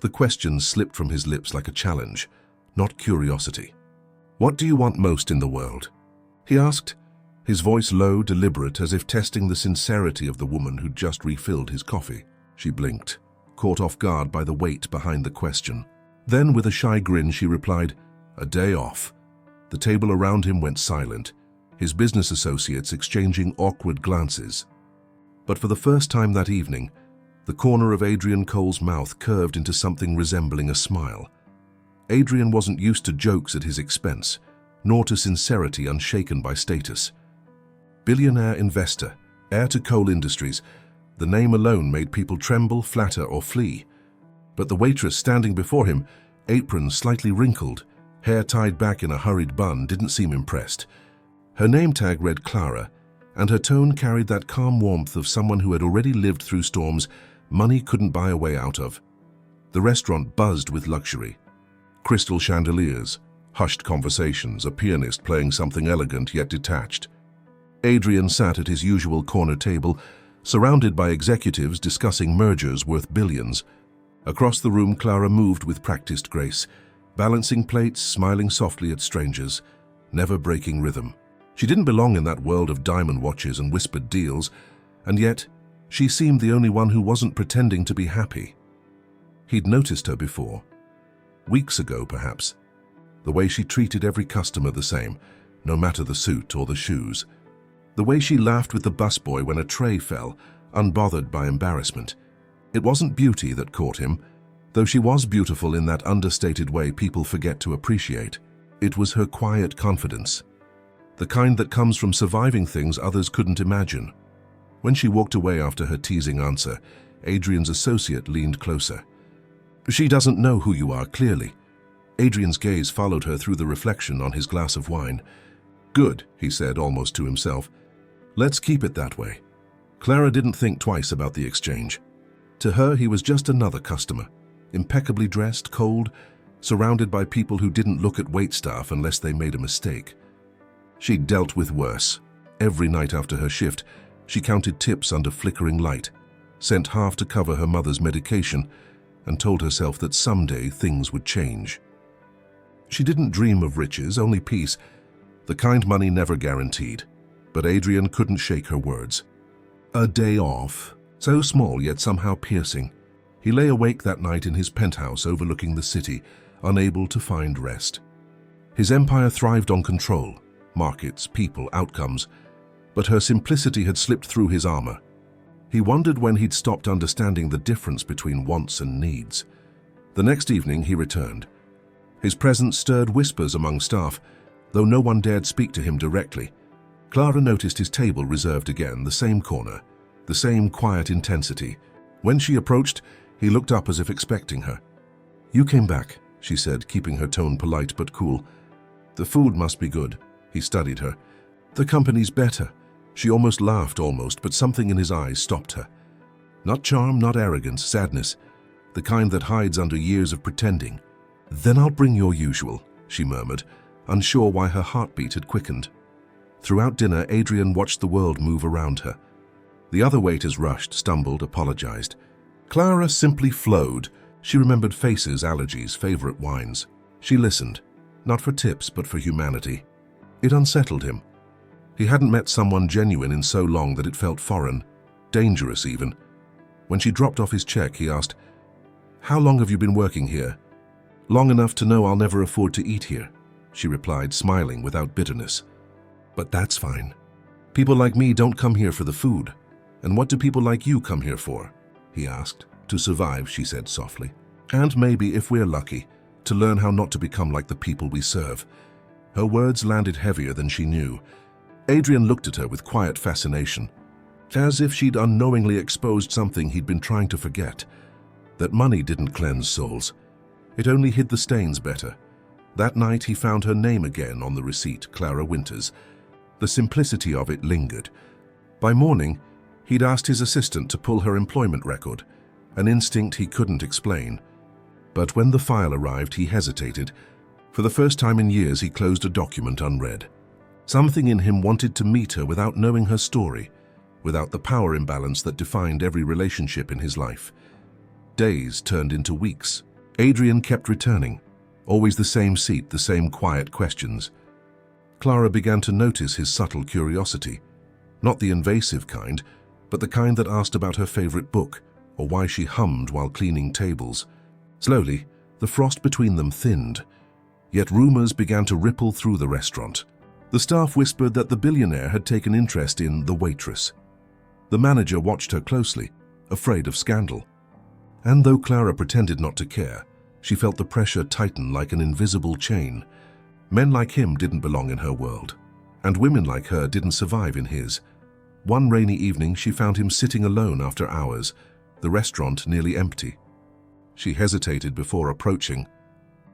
The question slipped from his lips like a challenge, not curiosity. "What do you want most in the world?" he asked, his voice low, deliberate, as if testing the sincerity of the woman who'd just refilled his coffee. She blinked, caught off guard by the weight behind the question. Then, with a shy grin, she replied, "A day off." The table around him went silent, his business associates exchanging awkward glances. But for the first time that evening, the corner of Adrian Cole's mouth curved into something resembling a smile. Adrian wasn't used to jokes at his expense, nor to sincerity unshaken by status. Billionaire investor, heir to coal industries, the name alone made people tremble, flatter, or flee. But the waitress standing before him, apron slightly wrinkled, hair tied back in a hurried bun, didn't seem impressed. Her name tag read Clara, and her tone carried that calm warmth of someone who had already lived through storms money couldn't buy a way out of. The restaurant buzzed with luxury. Crystal chandeliers, hushed conversations, a pianist playing something elegant yet detached. Adrian sat at his usual corner table, surrounded by executives discussing mergers worth billions. Across the room, Clara moved with practiced grace, balancing plates, smiling softly at strangers, never breaking rhythm. She didn't belong in that world of diamond watches and whispered deals, and yet she seemed the only one who wasn't pretending to be happy. He'd noticed her before. Weeks ago, perhaps. The way she treated every customer the same, no matter the suit or the shoes. The way she laughed with the busboy when a tray fell, unbothered by embarrassment. It wasn't beauty that caught him, though she was beautiful in that understated way people forget to appreciate. It was her quiet confidence. The kind that comes from surviving things others couldn't imagine. When she walked away after her teasing answer, Adrian's associate leaned closer. "She doesn't know who you are, clearly." Adrian's gaze followed her through the reflection on his glass of wine. "Good," he said, almost to himself. "Let's keep it that way." Clara didn't think twice about the exchange. To her, he was just another customer, impeccably dressed, cold, surrounded by people who didn't look at waitstaff unless they made a mistake. She'd dealt with worse. Every night after her shift, she counted tips under flickering light, sent half to cover her mother's medication, and told herself that someday things would change. She didn't dream of riches, only peace, the kind money never guaranteed. But Adrian couldn't shake her words. A day off, so small yet somehow piercing. He lay awake that night in his penthouse overlooking the city, unable to find rest. His empire thrived on control, markets, people, outcomes, but her simplicity had slipped through his armor. He wondered when he'd stopped understanding the difference between wants and needs. The next evening he returned. His presence stirred whispers among staff, though no one dared speak to him directly. Clara noticed his table reserved again, the same corner, the same quiet intensity. When she approached, he looked up as if expecting her. "You came back," she said, keeping her tone polite but cool. "The food must be good." He studied her. "The company's better." She almost laughed, but something in his eyes stopped her. Not charm, not arrogance, sadness, the kind that hides under years of pretending. "Then I'll bring your usual," she murmured, unsure why her heartbeat had quickened. Throughout dinner, Adrian watched the world move around her. The other waiters rushed, stumbled, apologized. Clara simply flowed. She remembered faces, allergies, favorite wines. She listened, not for tips, but for humanity. It unsettled him. He hadn't met someone genuine in so long that it felt foreign, dangerous even. When she dropped off his check, he asked, "How long have you been working here?" "Long enough to know I'll never afford to eat here," she replied, smiling without bitterness. "But that's fine. People like me don't come here for the food. And what do people like you come here for?" he asked. "To survive," she said softly. "And maybe, if we're lucky, to learn how not to become like the people we serve." Her words landed heavier than she knew. Adrian looked at her with quiet fascination, as if she'd unknowingly exposed something he'd been trying to forget. That money didn't cleanse souls. It only hid the stains better. That night he found her name again on the receipt, Clara Winters. The simplicity of it lingered. By morning, he'd asked his assistant to pull her employment record, an instinct he couldn't explain. But when the file arrived, he hesitated. For the first time in years, he closed a document unread. Something in him wanted to meet her without knowing her story, without the power imbalance that defined every relationship in his life. Days turned into weeks, Adrian kept returning. Always the same seat, the same quiet questions. Clara began to notice his subtle curiosity. Not the invasive kind, but the kind that asked about her favorite book, or why she hummed while cleaning tables. Slowly, the frost between them thinned. Yet rumors began to ripple through the restaurant. The staff whispered that the billionaire had taken interest in the waitress. The manager watched her closely, afraid of scandal. And though Clara pretended not to care, she felt the pressure tighten like an invisible chain. Men like him didn't belong in her world, and women like her didn't survive in his. One rainy evening, she found him sitting alone after hours, the restaurant nearly empty. She hesitated before approaching.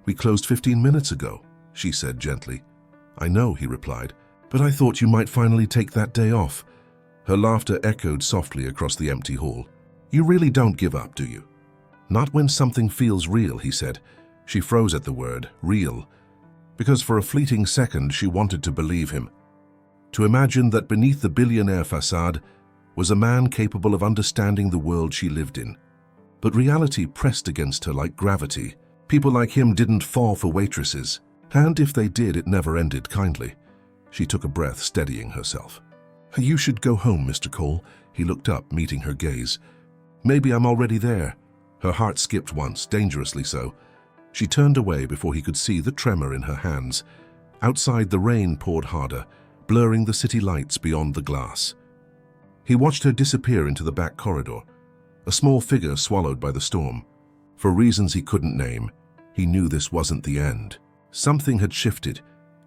"We closed 15 minutes ago," she said gently. "I know," he replied, "but I thought you might finally take that day off." Her laughter echoed softly across the empty hall. "You really don't give up, do you?" "Not when something feels real," he said. She froze at the word, real, because for a fleeting second she wanted to believe him. To imagine that beneath the billionaire facade was a man capable of understanding the world she lived in. But reality pressed against her like gravity. People like him didn't fall for waitresses, and if they did, it never ended kindly. She took a breath, steadying herself. "You should go home, Mr. Cole." He looked up, meeting her gaze. "Maybe I'm already there." Her heart skipped once, dangerously so. She turned away before he could see the tremor in her hands. Outside, the rain poured harder, blurring the city lights beyond the glass. He watched her disappear into the back corridor, a small figure swallowed by the storm. For reasons he couldn't name, he knew this wasn't the end. Something had shifted,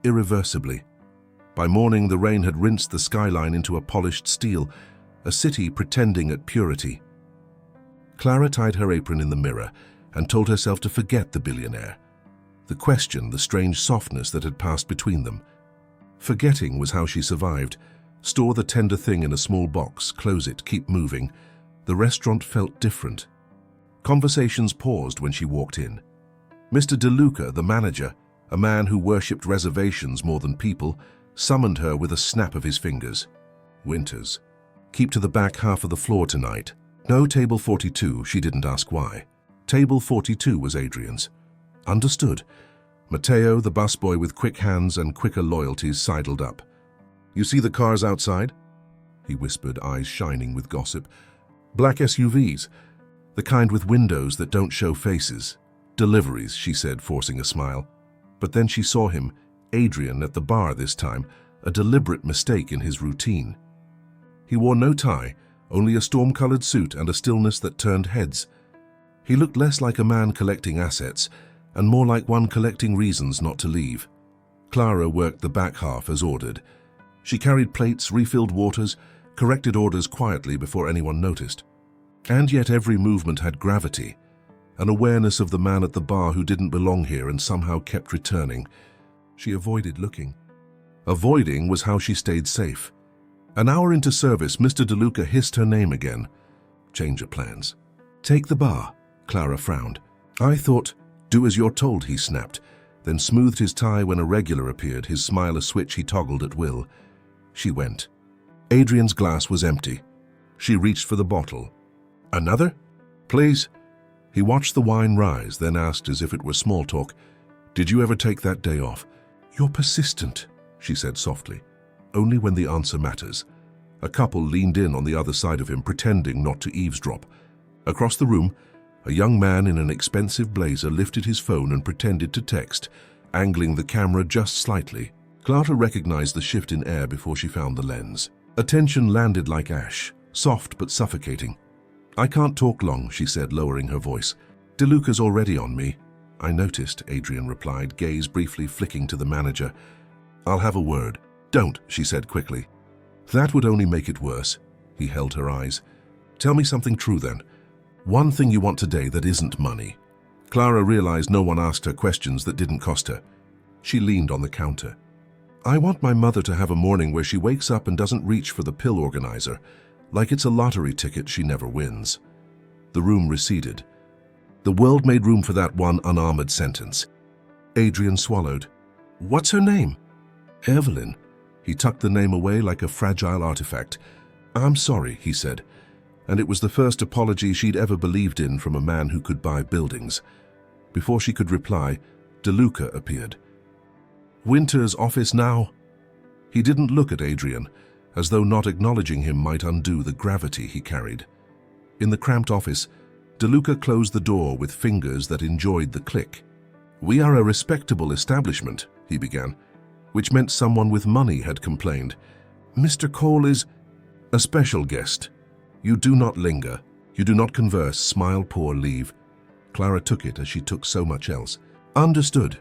irreversibly. By morning, the rain had rinsed the skyline into a polished steel, a city pretending at purity. Clara tied her apron in the mirror and told herself to forget the billionaire. The question, the strange softness that had passed between them. Forgetting was how she survived. Store the tender thing in a small box, close it, keep moving. The restaurant felt different. Conversations paused when she walked in. Mr. DeLuca, the manager, a man who worshipped reservations more than people, summoned her with a snap of his fingers. "Winters, keep to the back half of the floor tonight." No table 42, she didn't ask why. Table 42 was Adrian's. Understood. Mateo, the busboy with quick hands and quicker loyalties, sidled up. "You see the cars outside?" he whispered, eyes shining with gossip. "Black SUVs, the kind with windows that don't show faces. Deliveries," she said, forcing a smile. But then she saw him, Adrian, at the bar this time, a deliberate mistake in his routine. He wore no tie, only a storm-colored suit and a stillness that turned heads. He looked less like a man collecting assets and more like one collecting reasons not to leave. Clara worked the back half as ordered. She carried plates, refilled waters, corrected orders quietly before anyone noticed. And yet every movement had gravity, an awareness of the man at the bar who didn't belong here and somehow kept returning. She avoided looking. Avoiding was how she stayed safe. An hour into service, Mr. DeLuca hissed her name again. "Change of plans." "Take the bar," Clara frowned. "I thought—" "Do as you're told," he snapped, then smoothed his tie when a regular appeared, his smile a switch he toggled at will. She went. Adrian's glass was empty. She reached for the bottle. "Another?" "Please." He watched the wine rise, then asked as if it were small talk, "Did you ever take that day off?" "You're persistent," she said softly. "Only when the answer matters." A couple leaned in on the other side of him, pretending not to eavesdrop. Across the room, a young man in an expensive blazer lifted his phone and pretended to text, angling the camera just slightly. Clara recognized the shift in air before she found the lens. Attention landed like ash, soft but suffocating. "I can't talk long," she said, lowering her voice. "DeLuca's already on me." "I noticed," Adrian replied, gaze briefly flicking to the manager. "I'll have a word." "Don't," she said quickly. "That would only make it worse." He held her eyes. "Tell me something true then. One thing you want today that isn't money." Clara realized no one asked her questions that didn't cost her. She leaned on the counter. "I want my mother to have a morning where she wakes up and doesn't reach for the pill organizer, like it's a lottery ticket she never wins." The room receded. The world made room for that one unarmored sentence. Adrian swallowed. "What's her name?" "Evelyn." He tucked the name away like a fragile artifact. "I'm sorry," he said, and it was the first apology she'd ever believed in from a man who could buy buildings. Before she could reply, DeLuca appeared. "Winter's office now?" He didn't look at Adrian, as though not acknowledging him might undo the gravity he carried. In the cramped office, DeLuca closed the door with fingers that enjoyed the click. "We are a respectable establishment," he began, which meant someone with money had complained. "Mr. Cole is a special guest. You do not linger. You do not converse, smile, pour, leave." Clara took it as she took so much else. "Understood.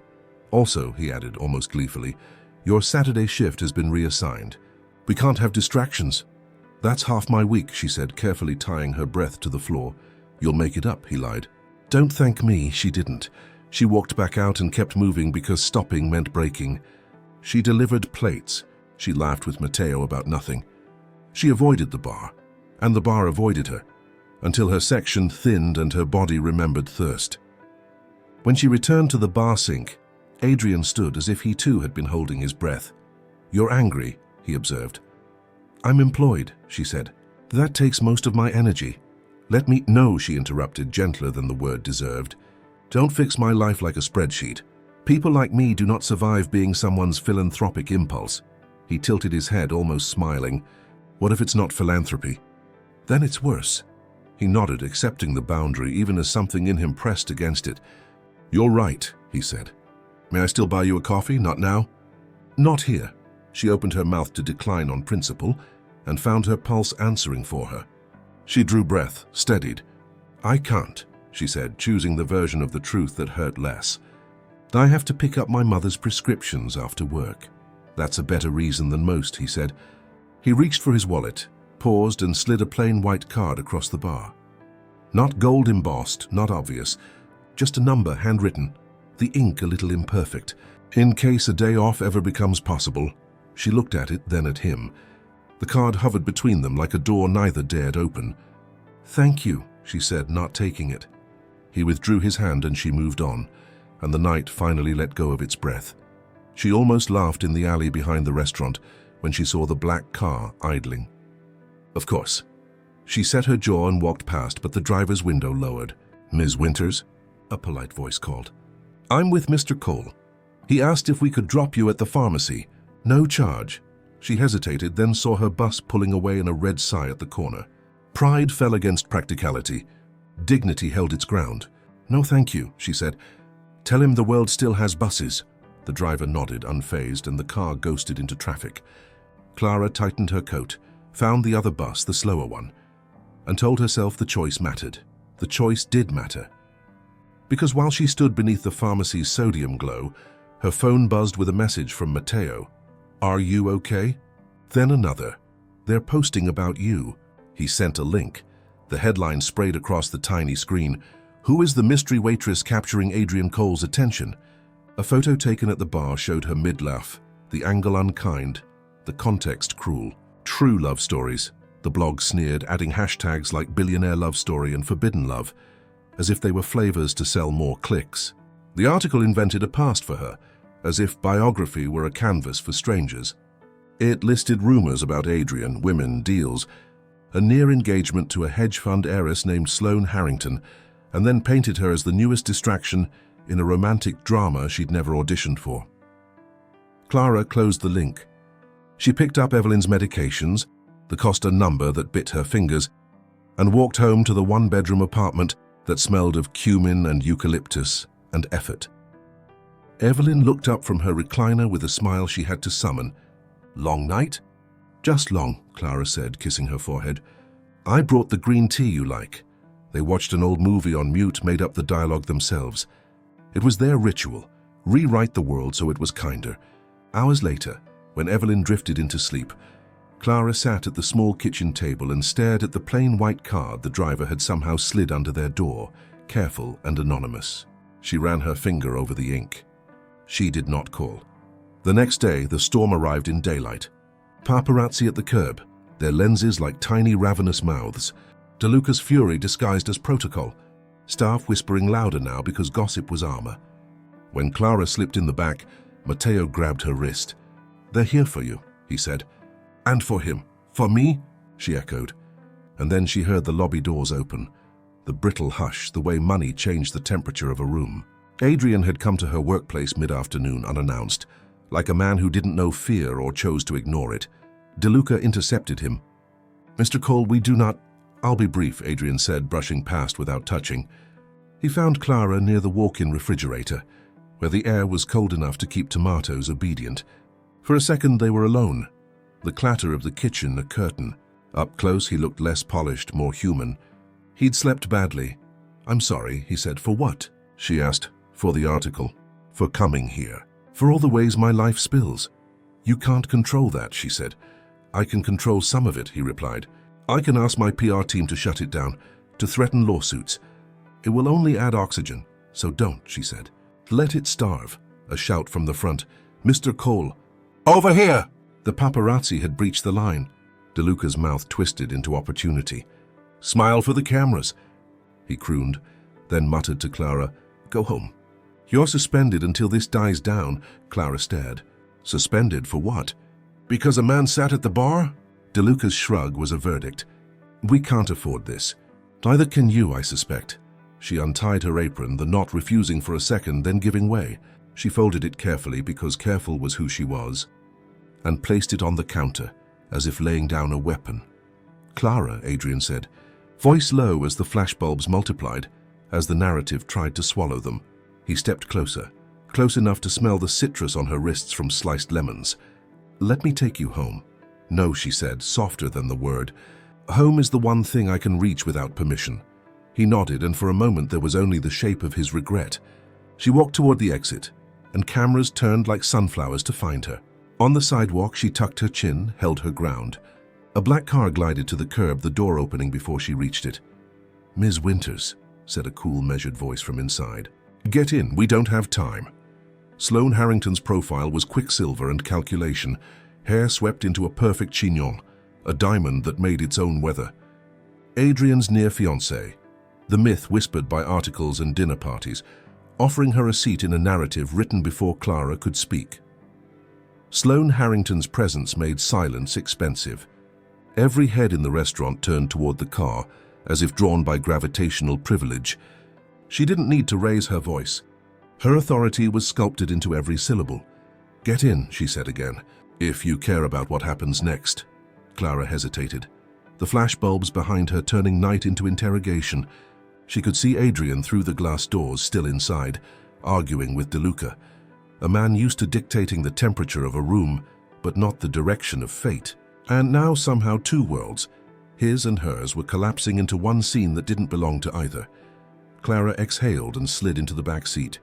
Also," he added almost gleefully, "your Saturday shift has been reassigned. We can't have distractions." "That's half my week," she said, carefully tying her breath to the floor. "You'll make it up," he lied. "Don't thank me." She didn't. She walked back out and kept moving because stopping meant breaking. She delivered plates. She laughed with Matteo about nothing. She avoided the bar, and the bar avoided her, until her section thinned and her body remembered thirst. When she returned to the bar sink, Adrian stood as if he too had been holding his breath. "You're angry," he observed. "I'm employed," she said. "That takes most of my energy." "Let me—" "No," she interrupted, gentler than the word deserved. "Don't fix my life like a spreadsheet. People like me do not survive being someone's philanthropic impulse." He tilted his head, almost smiling. "What if it's not philanthropy?" "Then it's worse." He nodded, accepting the boundary, even as something in him pressed against it. "You're right," he said. "May I still buy you a coffee? Not now?" "Not here." She opened her mouth to decline on principle and found her pulse answering for her. She drew breath, steadied. "I can't," she said, choosing the version of the truth that hurt less. "I have to pick up my mother's prescriptions after work." "That's a better reason than most," he said. He reached for his wallet, paused and slid a plain white card across the bar. Not gold embossed, not obvious, just a number handwritten, the ink a little imperfect. In case a day off ever becomes possible. She looked at it, then at him. The card hovered between them like a door neither dared open. "Thank you," she said, not taking it. He withdrew his hand and she moved on, and the night finally let go of its breath. She almost laughed in the alley behind the restaurant when she saw the black car idling. Of course. She set her jaw and walked past, but the driver's window lowered. "Ms. Winters?" a polite voice called. "I'm with Mr. Cole. He asked if we could drop you at the pharmacy. No charge." She hesitated, then saw her bus pulling away in a red sigh at the corner. Pride fell against practicality. Dignity held its ground. "No, thank you," she said. "Tell him the world still has buses." The driver nodded, unfazed, and the car ghosted into traffic. Clara tightened her coat, found the other bus, the slower one, and told herself the choice mattered. The choice did matter. Because while she stood beneath the pharmacy's sodium glow, her phone buzzed with a message from Matteo. "Are you okay?" Then another. "They're posting about you." He sent a link. The headline sprayed across the tiny screen. "Who is the mystery waitress capturing Adrian Cole's attention?" A photo taken at the bar showed her mid-laugh, the angle unkind, the context cruel. True love stories, the blog sneered, adding hashtags like Billionaire Love Story and Forbidden Love, as if they were flavors to sell more clicks. The article invented a past for her, as if biography were a canvas for strangers. It listed rumors about Adrian, women, deals, a near engagement to a hedge fund heiress named Sloane Harrington, and then painted her as the newest distraction in a romantic drama she'd never auditioned for. Clara closed the link. She picked up Evelyn's medications, the Costa number that bit her fingers, and walked home to the one-bedroom apartment that smelled of cumin and eucalyptus and effort. Evelyn looked up from her recliner with a smile she had to summon. "Long night?" "Just long," Clara said, kissing her forehead. "I brought the green tea you like." They watched an old movie on mute, made up the dialogue themselves. It was their ritual, rewrite the world so it was kinder. Hours later, when Evelyn drifted into sleep, Clara sat at the small kitchen table and stared at the plain white card the driver had somehow slid under their door, careful and anonymous. She ran her finger over the ink. She did not call. The next day, the storm arrived in daylight. Paparazzi at the curb, their lenses like tiny ravenous mouths. DeLuca's fury disguised as protocol. Staff whispering louder now because gossip was armor. When Clara slipped in the back, Matteo grabbed her wrist. "They're here for you," he said. "And for him. For me?" she echoed. And then she heard the lobby doors open. The brittle hush, the way money changed the temperature of a room. Adrian had come to her workplace mid-afternoon unannounced, like a man who didn't know fear or chose to ignore it. DeLuca intercepted him. "Mr. Cole, we do not—" "I'll be brief," Adrian said, brushing past without touching. He found Clara near the walk-in refrigerator, where the air was cold enough to keep tomatoes obedient. For a second they were alone, the clatter of the kitchen a curtain. Up close he looked less polished, more human. He'd slept badly. "I'm sorry," he said. "For what?" she asked. "For the article. For coming here. For all the ways my life spills." "You can't control that," she said. "I can control some of it," he replied. "I can ask my PR team to shut it down, to threaten lawsuits. It will only add oxygen, so don't," she said. "Let it starve." A shout from the front. "Mr. Cole." "Over here!" The paparazzi had breached the line. DeLuca's mouth twisted into opportunity. "Smile for the cameras," he crooned, then muttered to Clara, "Go home." "You're suspended until this dies down," Clara stared. "Suspended for what? Because a man sat at the bar?" DeLuca's shrug was a verdict. "We can't afford this. Neither can you, I suspect." She untied her apron, the knot refusing for a second, then giving way. She folded it carefully, because careful was who she was, and placed it on the counter, as if laying down a weapon. "Clara," Adrian said, voice low as the flashbulbs multiplied, as the narrative tried to swallow them. He stepped closer, close enough to smell the citrus on her wrists from sliced lemons. "Let me take you home." "No," she said, softer than the word. "Home is the one thing I can reach without permission." He nodded, and for a moment there was only the shape of his regret. She walked toward the exit, and cameras turned like sunflowers to find her. On the sidewalk, she tucked her chin, held her ground. A black car glided to the curb, the door opening before she reached it. "Ms. Winters," said a cool, measured voice from inside. "Get in, we don't have time." Sloane Harrington's profile was quicksilver and calculation, hair swept into a perfect chignon, a diamond that made its own weather. Adrian's near fiancé, the myth whispered by articles and dinner parties, offering her a seat in a narrative written before Clara could speak. Sloane Harrington's presence made silence expensive. Every head in the restaurant turned toward the car, as if drawn by gravitational privilege. She didn't need to raise her voice. Her authority was sculpted into every syllable. "Get in," she said again, "if you care about what happens next." Clara hesitated, the flashbulbs behind her turning night into interrogation. She could see Adrian through the glass doors, still inside, arguing with DeLuca, a man used to dictating the temperature of a room, but not the direction of fate. And now somehow two worlds, his and hers, were collapsing into one scene that didn't belong to either. Clara exhaled and slid into the back seat.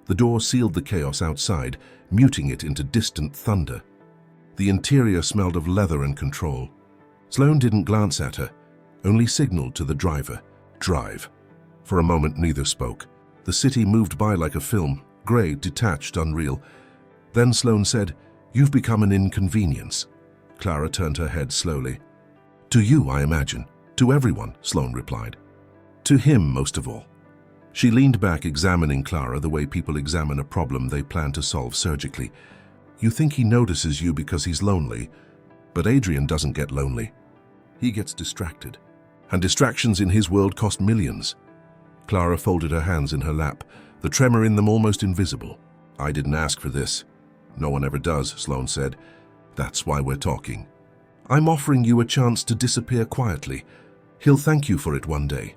The door sealed the chaos outside, muting it into distant thunder. The interior smelled of leather and control. Sloane didn't glance at her, only signaled to the driver, "Drive." For a moment neither spoke. The city moved by like a film, grey, detached, unreal. Then Sloane said, "You've become an inconvenience." Clara turned her head slowly. "To you, I imagine. To everyone," Sloane replied. "To him, most of all." She leaned back, examining Clara the way people examine a problem they plan to solve surgically. "You think he notices you because he's lonely, but Adrian doesn't get lonely. He gets distracted. And distractions in his world cost millions." Clara folded her hands in her lap, the tremor in them almost invisible. "I didn't ask for this." "No one ever does," Sloane said. "That's why we're talking. I'm offering you a chance to disappear quietly. He'll thank you for it one day,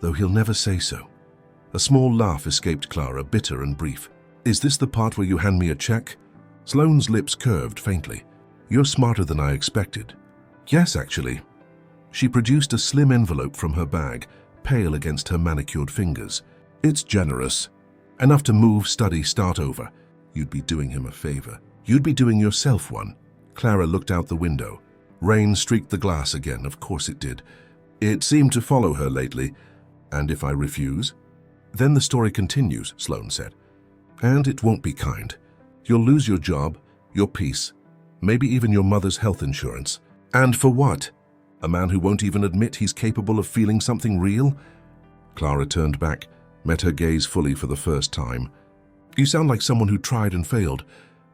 though he'll never say so." A small laugh escaped Clara, bitter and brief. "Is this the part where you hand me a check?" Sloane's lips curved faintly. "You're smarter than I expected." "Yes, actually." She produced a slim envelope from her bag, pale against her manicured fingers. "It's generous. Enough to move, study, start over. You'd be doing him a favor. You'd be doing yourself one." Clara looked out the window. Rain streaked the glass again, of course it did. It seemed to follow her lately. "And if I refuse?" "Then the story continues," Sloane said. "And it won't be kind. You'll lose your job, your peace, maybe even your mother's health insurance. And for what? A man who won't even admit he's capable of feeling something real?" Clara turned back, met her gaze fully for the first time. "You sound like someone who tried and failed."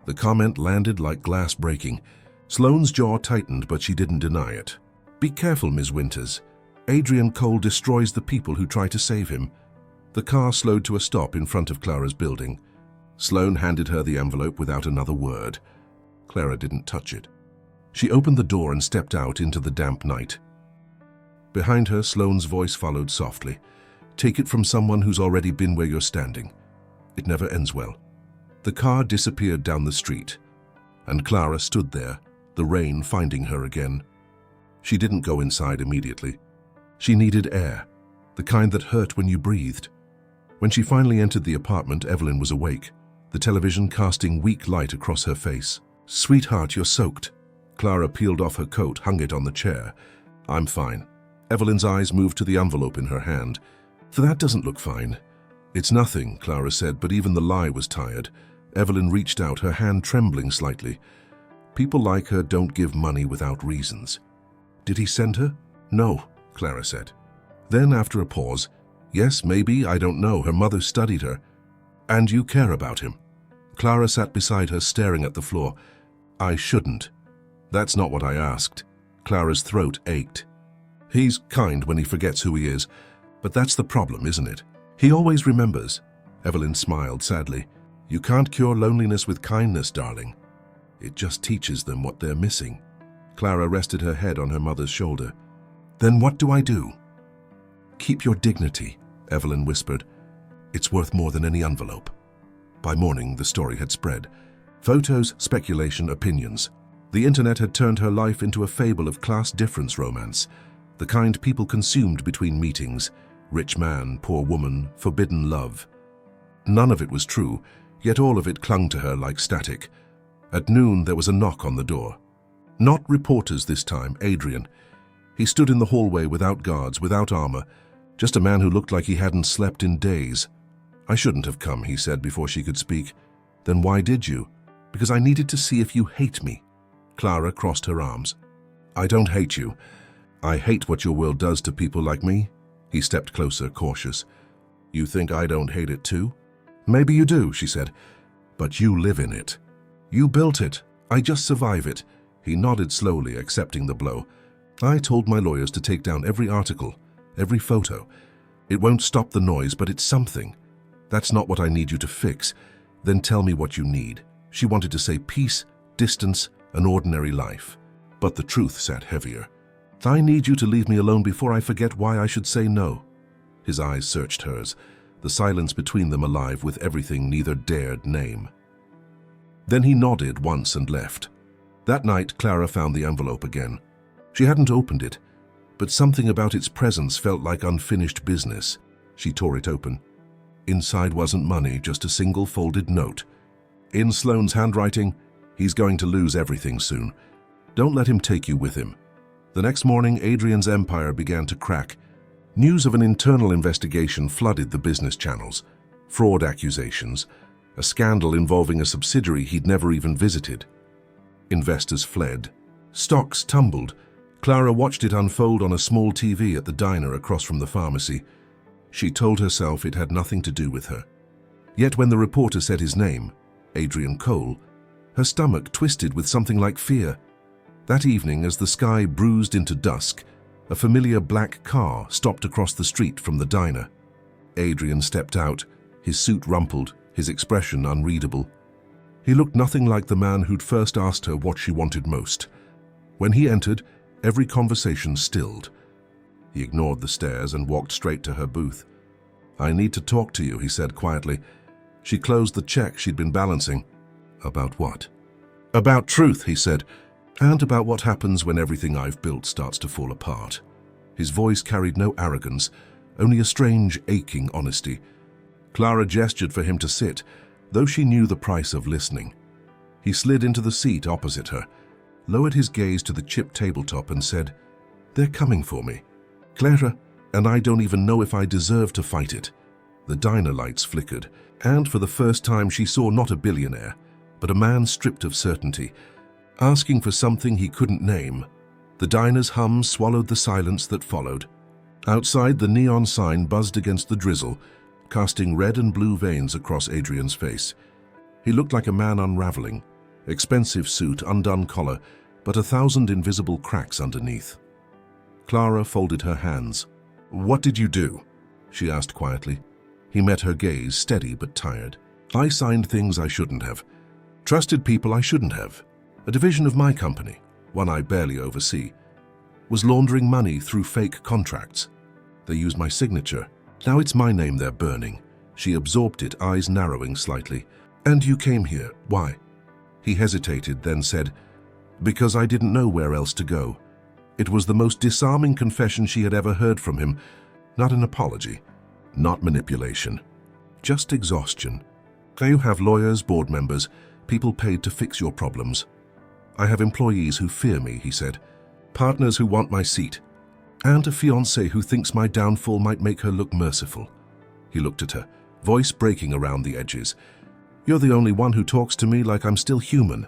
The comment landed like glass breaking. Sloane's jaw tightened, but she didn't deny it. "Be careful, Ms. Winters. Adrian Cole destroys the people who try to save him." The car slowed to a stop in front of Clara's building. Sloane handed her the envelope without another word. Clara didn't touch it. She opened the door and stepped out into the damp night. Behind her, Sloane's voice followed softly. "Take it from someone who's already been where you're standing. It never ends well." The car disappeared down the street, and Clara stood there, the rain finding her again. She didn't go inside immediately. She needed air, the kind that hurt when you breathed. When she finally entered the apartment, Evelyn was awake, the television casting weak light across her face. "Sweetheart, you're soaked." Clara peeled off her coat, hung it on the chair. "I'm fine." Evelyn's eyes moved to the envelope in her hand. "That doesn't look fine." "It's nothing," Clara said, but even the lie was tired. Evelyn reached out, her hand trembling slightly. "People like her don't give money without reasons." "Did he send her?" "No," Clara said. Then, after a pause, "Yes, maybe, I don't know. Her mother studied her." "And you care about him?" Clara sat beside her, staring at the floor. "I shouldn't." "That's not what I asked." Clara's throat ached. "He's kind when he forgets who he is, but that's the problem, isn't it? He always remembers." Evelyn smiled sadly. "You can't cure loneliness with kindness, darling. It just teaches them what they're missing." Clara rested her head on her mother's shoulder. "Then what do I do?" "Keep your dignity," Evelyn whispered. "It's worth more than any envelope." By morning, the story had spread. Photos, speculation, opinions. The internet had turned her life into a fable of class difference romance, the kind people consumed between meetings: rich man, poor woman, forbidden love. None of it was true, yet all of it clung to her like static. At noon, there was a knock on the door. Not reporters this time, Adrian. He stood in the hallway without guards, without armor, just a man who looked like he hadn't slept in days. "I shouldn't have come," he said before she could speak. "Then why did you?" "Because I needed to see if you hate me." Clara crossed her arms. "I don't hate you. I hate what your world does to people like me." He stepped closer, cautious. "You think I don't hate it too?" "Maybe you do," she said. "But you live in it. You built it. I just survive it." He nodded slowly, accepting the blow. "I told my lawyers to take down every article, every photo. It won't stop the noise, but it's something. That's not what I need you to fix. Then tell me what you need." She wanted to say peace, distance, an ordinary life. But the truth sat heavier. "I need you to leave me alone before I forget why I should say no." His eyes searched hers, the silence between them alive with everything neither dared name. Then he nodded once and left. That night, Clara found the envelope again. She hadn't opened it, but something about its presence felt like unfinished business. She tore it open. Inside wasn't money, just a single folded note. In Sloane's handwriting, "He's going to lose everything soon. Don't let him take you with him." The next morning, Adrian's empire began to crack. News of an internal investigation flooded the business channels. Fraud accusations, a scandal involving a subsidiary he'd never even visited. Investors fled. Stocks tumbled. Clara watched it unfold on a small TV at the diner across from the pharmacy. She told herself it had nothing to do with her. Yet when the reporter said his name, Adrian Cole, her stomach twisted with something like fear. That evening, as the sky bruised into dusk, a familiar black car stopped across the street from the diner. Adrian stepped out, his suit rumpled, his expression unreadable. He looked nothing like the man who'd first asked her what she wanted most. When he entered, every conversation stilled. He ignored the stares and walked straight to her booth. "I need to talk to you," he said quietly. She closed the check she'd been balancing. "About what?" "About truth," he said, "and about what happens when everything I've built starts to fall apart." His voice carried no arrogance, only a strange, aching honesty. Clara gestured for him to sit, though she knew the price of listening. He slid into the seat opposite her, lowered his gaze to the chipped tabletop and said, "They're coming for me, Clara, and I don't even know if I deserve to fight it." The diner lights flickered, and for the first time she saw not a billionaire, but a man stripped of certainty, asking for something he couldn't name. The diner's hum swallowed the silence that followed. Outside, the neon sign buzzed against the drizzle, casting red and blue veins across Adrian's face. He looked like a man unraveling, expensive suit, undone collar, but 1,000 invisible cracks underneath. Clara folded her hands. "What did you do?" she asked quietly. He met her gaze, steady but tired. I signed things I shouldn't have. Trusted people I shouldn't have. A division of my company, one I barely oversee, was laundering money through fake contracts. They used my signature. Now it's my name they're burning. She absorbed it, eyes narrowing slightly. And you came here. Why? He hesitated, then said, because I didn't know where else to go. It was the most disarming confession she had ever heard from him. Not an apology, not manipulation, just exhaustion. You have lawyers, board members, people paid to fix your problems. I have employees who fear me, he said, partners who want my seat, and a fiancé who thinks my downfall might make her look merciful. He looked at her, voice breaking around the edges. You're the only one who talks to me like I'm still human.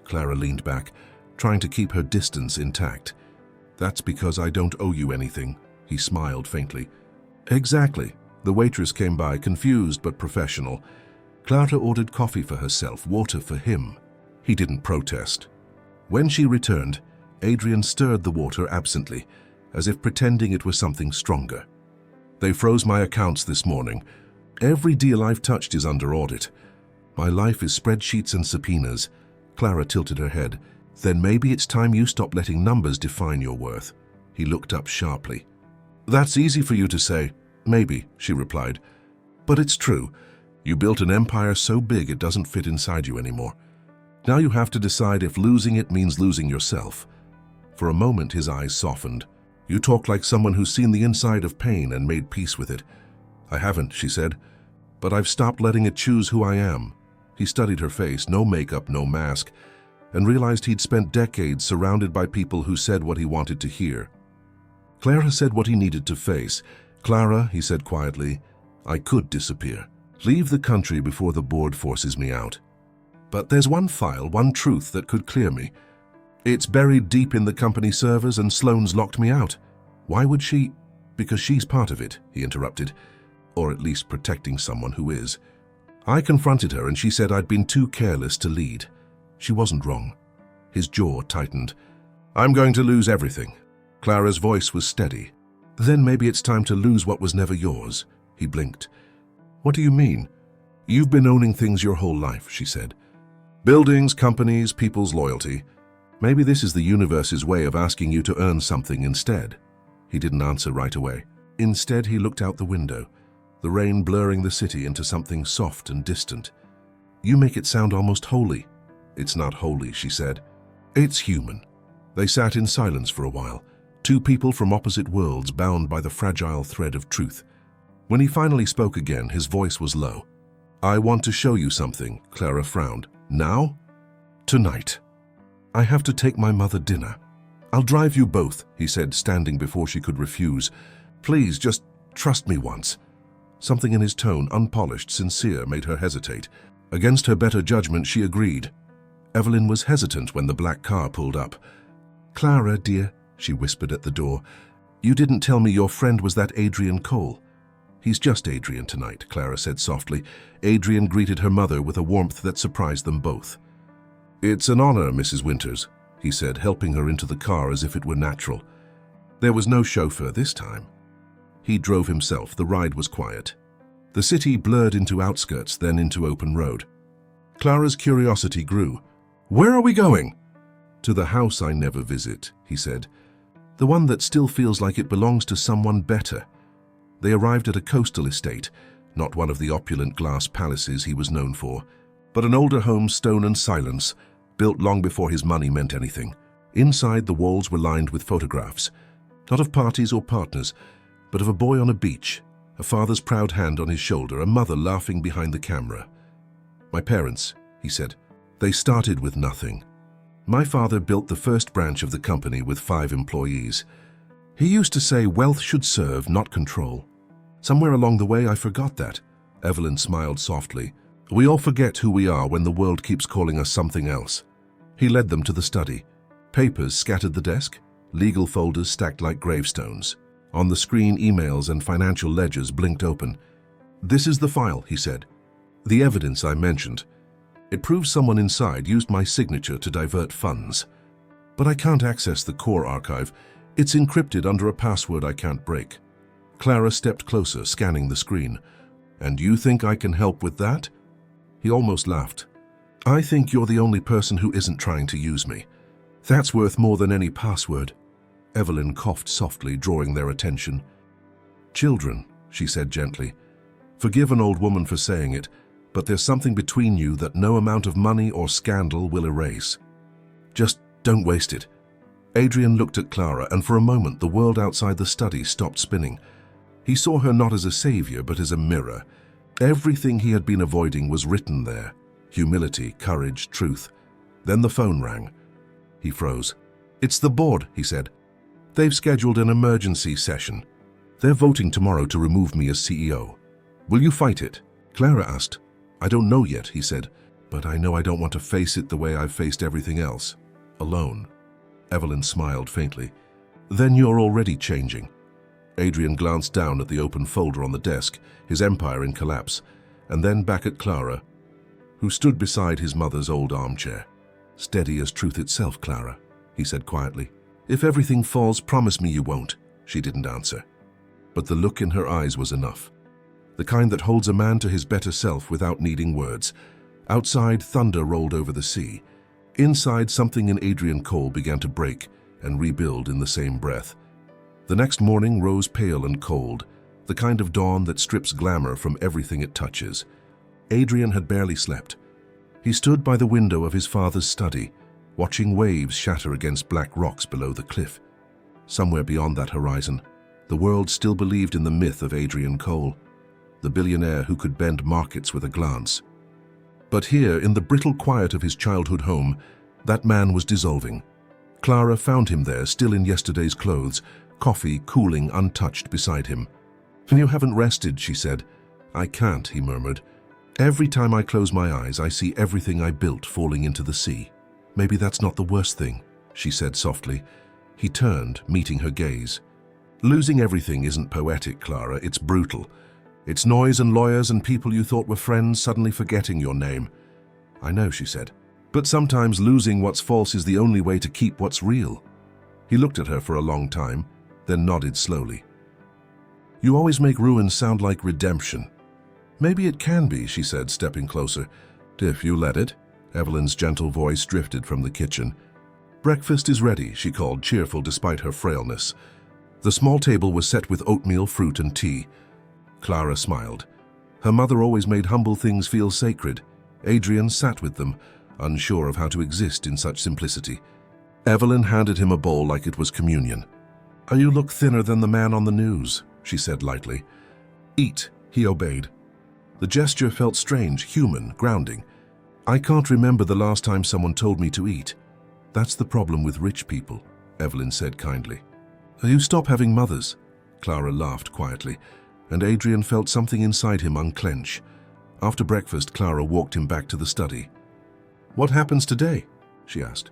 Clara leaned back, trying to keep her distance intact. That's because I don't owe you anything, he smiled faintly. Exactly. The waitress came by, confused but professional. Clara ordered coffee for herself, water for him. He didn't protest. When she returned, Adrian stirred the water absently, as if pretending it was something stronger. They froze my accounts this morning. Every deal I've touched is under audit. My life is spreadsheets and subpoenas. Clara tilted her head. Then maybe it's time you stop letting numbers define your worth. He looked up sharply. That's easy for you to say. Maybe, she replied. But it's true. You built an empire so big it doesn't fit inside you anymore. Now you have to decide if losing it means losing yourself. For a moment his eyes softened. You talk like someone who's seen the inside of pain and made peace with it. I haven't, she said. But I've stopped letting it choose who I am. He studied her face, no makeup, no mask, and realized he'd spent decades surrounded by people who said what he wanted to hear. Clara said what he needed to face. Clara, he said quietly, I could disappear. Leave the country before the board forces me out. But there's one file, one truth that could clear me. It's buried deep in the company servers and Sloane's locked me out. Why would she? Because she's part of it, he interrupted. Or at least protecting someone who is. I confronted her and she said I'd been too careless to lead. She wasn't wrong. His jaw tightened. I'm going to lose everything. Clara's voice was steady. Then maybe it's time to lose what was never yours. He blinked. What do you mean? You've been owning things your whole life, she said. Buildings, companies, people's loyalty. Maybe this is the universe's way of asking you to earn something instead. He didn't answer right away. Instead, he looked out the window, the rain blurring the city into something soft and distant. You make it sound almost holy. It's not holy, she said. It's human. They sat in silence for a while, two people from opposite worlds bound by the fragile thread of truth. When he finally spoke again, his voice was low. I want to show you something, Clara frowned. Now? Tonight. I have to take my mother dinner. I'll drive you both, he said, standing before she could refuse. Please, just trust me once. Something in his tone, unpolished, sincere, made her hesitate. Against her better judgment, she agreed. Evelyn was hesitant when the black car pulled up. Clara, dear, she whispered at the door, you didn't tell me your friend was that Adrian Cole. He's just Adrian tonight, Clara said softly. Adrian greeted her mother with a warmth that surprised them both. It's an honor, Mrs. Winters, he said, helping her into the car as if it were natural. There was no chauffeur this time. He drove himself. The ride was quiet. The city blurred into outskirts, then into open road. Clara's curiosity grew. Where are we going? To the house I never visit, he said. The one that still feels like it belongs to someone better. They arrived at a coastal estate, not one of the opulent glass palaces he was known for, but an older home, stone and silence, built long before his money meant anything. Inside, the walls were lined with photographs, not of parties or partners, but of a boy on a beach, a father's proud hand on his shoulder, a mother laughing behind the camera. My parents, he said, they started with nothing. My father built the first branch of the company with 5 employees. He used to say wealth should serve, not control. Somewhere along the way I forgot that. Evelyn smiled softly. We all forget who we are when the world keeps calling us something else. He led them to the study. Papers scattered the desk, legal folders stacked like gravestones. On the screen, emails and financial ledgers blinked open. This is the file, he said. The evidence I mentioned. It proves someone inside used my signature to divert funds. But I can't access the core archive. It's encrypted under a password I can't break. Clara stepped closer, scanning the screen. And you think I can help with that? He almost laughed. I think you're the only person who isn't trying to use me. That's worth more than any password. Evelyn coughed softly, drawing their attention. Children, she said gently. Forgive an old woman for saying it, but there's something between you that no amount of money or scandal will erase. Just don't waste it. Adrian looked at Clara, and for a moment the world outside the study stopped spinning. He saw her not as a savior, but as a mirror. Everything he had been avoiding was written there. Humility, courage, truth. Then the phone rang. He froze. It's the board, he said. They've scheduled an emergency session. They're voting tomorrow to remove me as CEO. Will you fight it? Clara asked. I don't know yet, he said, but I know I don't want to face it the way I've faced everything else. Alone. Evelyn smiled faintly. Then you're already changing. Adrian glanced down at the open folder on the desk, his empire in collapse, and then back at Clara, who stood beside his mother's old armchair. Steady as truth itself, Clara, he said quietly. If everything falls, promise me you won't. She didn't answer. But the look in her eyes was enough. The kind that holds a man to his better self without needing words. Outside, thunder rolled over the sea. Inside, something in Adrian Cole began to break and rebuild in the same breath. The next morning rose pale and cold, the kind of dawn that strips glamour from everything it touches. Adrian had barely slept. He stood by the window of his father's study, watching waves shatter against black rocks below the cliff. Somewhere beyond that horizon, the world still believed in the myth of Adrian Cole, the billionaire who could bend markets with a glance. But here, in the brittle quiet of his childhood home, that man was dissolving. Clara found him there, still in yesterday's clothes, coffee cooling untouched beside him. You haven't rested, she said. I can't, he murmured. Every time I close my eyes, I see everything I built falling into the sea. Maybe that's not the worst thing, she said softly. He turned, meeting her gaze. Losing everything isn't poetic, Clara, it's brutal. It's noise and lawyers and people you thought were friends suddenly forgetting your name. I know, she said. But sometimes losing what's false is the only way to keep what's real. He looked at her for a long time, then nodded slowly. You always make ruin sound like redemption. Maybe it can be, she said, stepping closer. If you let it. Evelyn's gentle voice drifted from the kitchen. Breakfast is ready, she called, cheerful despite her frailness. The small table was set with oatmeal, fruit, and tea. Clara smiled. Her mother always made humble things feel sacred. Adrian sat with them, unsure of how to exist in such simplicity. Evelyn handed him a bowl like it was communion. You look thinner than the man on the news, she said lightly. Eat, he obeyed. The gesture felt strange, human, grounding. I can't remember the last time someone told me to eat. That's the problem with rich people, Evelyn said kindly. You stop having mothers, Clara laughed quietly, and Adrian felt something inside him unclench. After breakfast, Clara walked him back to the study. What happens today? She asked.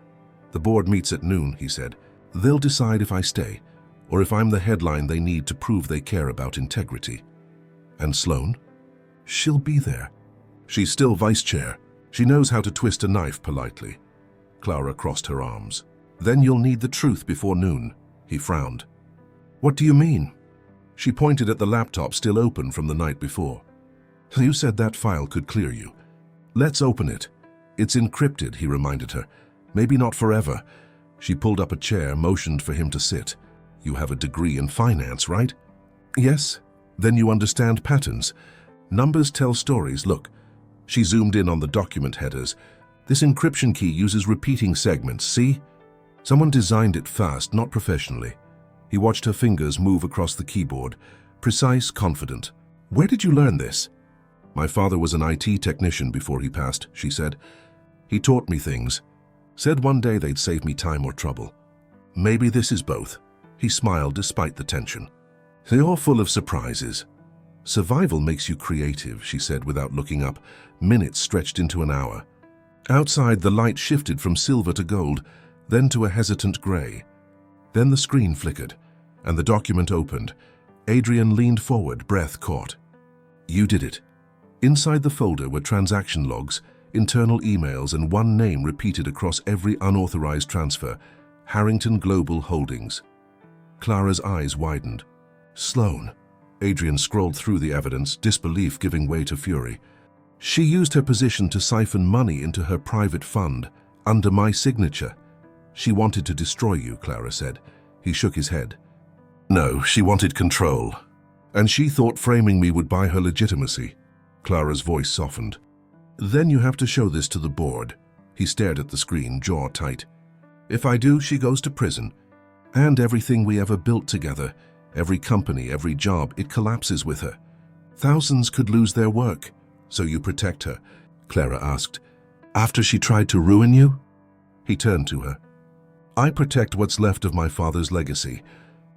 The board meets at noon, he said. They'll decide if I stay, or if I'm the headline they need to prove they care about integrity. And Sloane? She'll be there. She's still vice chair. She knows how to twist a knife politely. Clara crossed her arms. Then you'll need the truth before noon. He frowned. What do you mean? She pointed at the laptop still open from the night before. You said that file could clear you. Let's open it. It's encrypted, he reminded her. Maybe not forever. She pulled up a chair, motioned for him to sit. You have a degree in finance, right? Yes. Then you understand patterns. Numbers tell stories, look. She zoomed in on the document headers. This encryption key uses repeating segments, see? Someone designed it fast, not professionally. He watched her fingers move across the keyboard, precise, confident. Where did you learn this? My father was an IT technician before he passed, she said. He taught me things. Said one day they'd save me time or trouble. Maybe this is both. He smiled despite the tension. You're full of surprises. Survival makes you creative, she said without looking up. Minutes stretched into an hour. Outside, the light shifted from silver to gold, then to a hesitant gray. Then the screen flickered, and the document opened. Adrian leaned forward, breath caught. You did it. Inside the folder were transaction logs, internal emails, and one name repeated across every unauthorized transfer, Harrington Global Holdings. Clara's eyes widened. Sloane. Adrian scrolled through the evidence, disbelief giving way to fury. She used her position to siphon money into her private fund, under my signature. She wanted to destroy you, Clara said. He shook his head. No, she wanted control. And she thought framing me would buy her legitimacy. Clara's voice softened. Then you have to show this to the board. He stared at the screen, jaw tight. If I do, she goes to prison. And everything we ever built together, every company, every job, it collapses with her. Thousands could lose their work. So you protect her? Clara asked. After she tried to ruin you? He turned to her. I protect what's left of my father's legacy.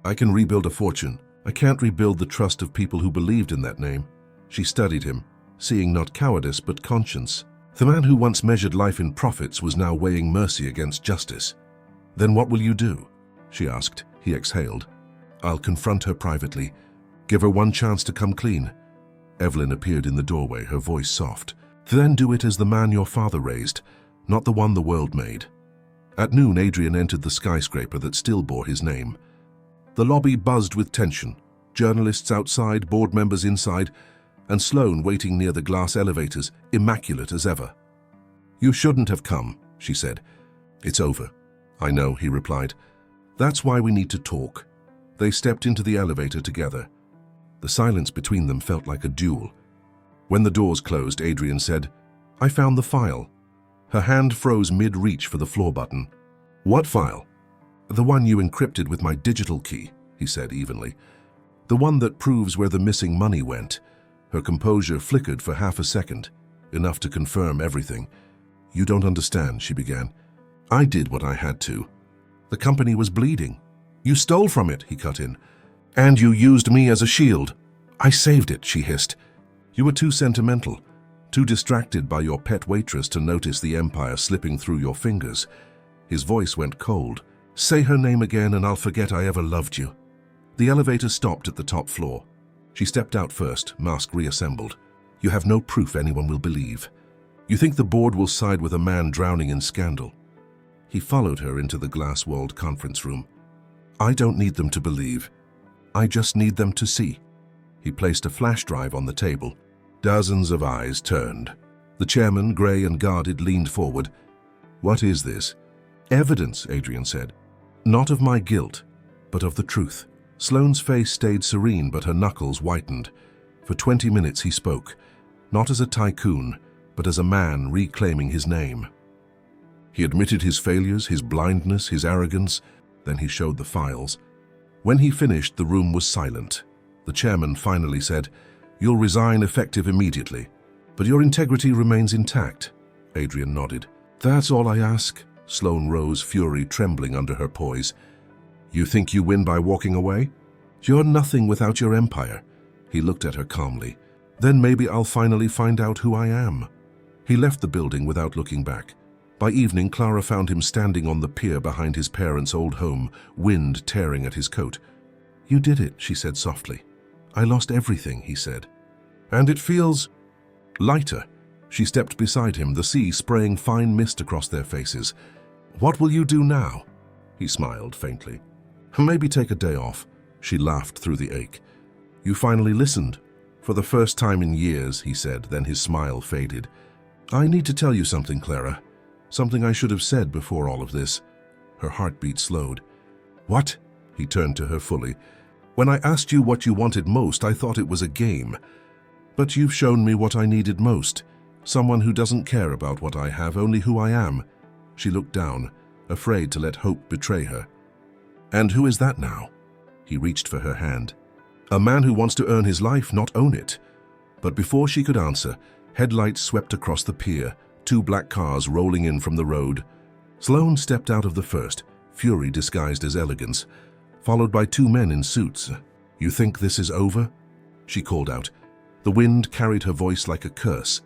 I can rebuild a fortune. I can't rebuild the trust of people who believed in that name. She studied him, seeing not cowardice but conscience. The man who once measured life in profits was now weighing mercy against justice. Then what will you do? She asked. He exhaled. I'll confront her privately. Give her one chance to come clean. Evelyn appeared in the doorway, her voice soft. Then do it as the man your father raised, not the one the world made. At noon, Adrian entered the skyscraper that still bore his name. The lobby buzzed with tension. Journalists outside, board members inside, and Sloane waiting near the glass elevators, immaculate as ever. You shouldn't have come, she said. It's over. I know, he replied. That's why we need to talk. They stepped into the elevator together. The silence between them felt like a duel. When the doors closed, Adrian said, I found the file. Her hand froze mid-reach for the floor button. What file? The one you encrypted with my digital key, he said evenly. The one that proves where the missing money went. Her composure flickered for half a second, enough to confirm everything. You don't understand, she began. I did what I had to. The company was bleeding. You stole from it, he cut in. And you used me as a shield. I saved it, she hissed. You were too sentimental, too distracted by your pet waitress to notice the empire slipping through your fingers. His voice went cold. Say her name again and I'll forget I ever loved you. The elevator stopped at the top floor. She stepped out first, mask reassembled. You have no proof anyone will believe. You think the board will side with a man drowning in scandal. He followed her into the glass-walled conference room. I don't need them to believe. I just need them to see. He placed a flash drive on the table. Dozens of eyes turned. The chairman, grey and guarded, leaned forward. What is this? Evidence, Adrian said. Not of my guilt, but of the truth. Sloane's face stayed serene, but her knuckles whitened. For 20 minutes he spoke, not as a tycoon, but as a man reclaiming his name. He admitted his failures, his blindness, his arrogance. Then he showed the files. When he finished, the room was silent. The chairman finally said, You'll resign effective immediately, but your integrity remains intact. Adrian nodded. That's all I ask. Sloane rose, fury trembling under her poise. You think you win by walking away? You're nothing without your empire. He looked at her calmly. Then maybe I'll finally find out who I am. He left the building without looking back. By evening, Clara found him standing on the pier behind his parents' old home, wind tearing at his coat. You did it, she said softly. I lost everything, he said. And it feels lighter. She stepped beside him, the sea spraying fine mist across their faces. What will you do now? He smiled faintly. Maybe take a day off. She laughed through the ache. You finally listened. For the first time in years, he said, then his smile faded. I need to tell you something, Clara. Something I should have said before all of this. Her heartbeat slowed. What? He turned to her fully. When I asked you what you wanted most, I thought it was a game. But you've shown me what I needed most. Someone who doesn't care about what I have, only who I am. She looked down, afraid to let hope betray her. And who is that now? He reached for her hand. A man who wants to earn his life, not own it. But before she could answer, headlights swept across the pier, 2 black cars rolling in from the road. Sloane stepped out of the first, fury disguised as elegance, followed by 2 men in suits. You think this is over? She called out. The wind carried her voice like a curse.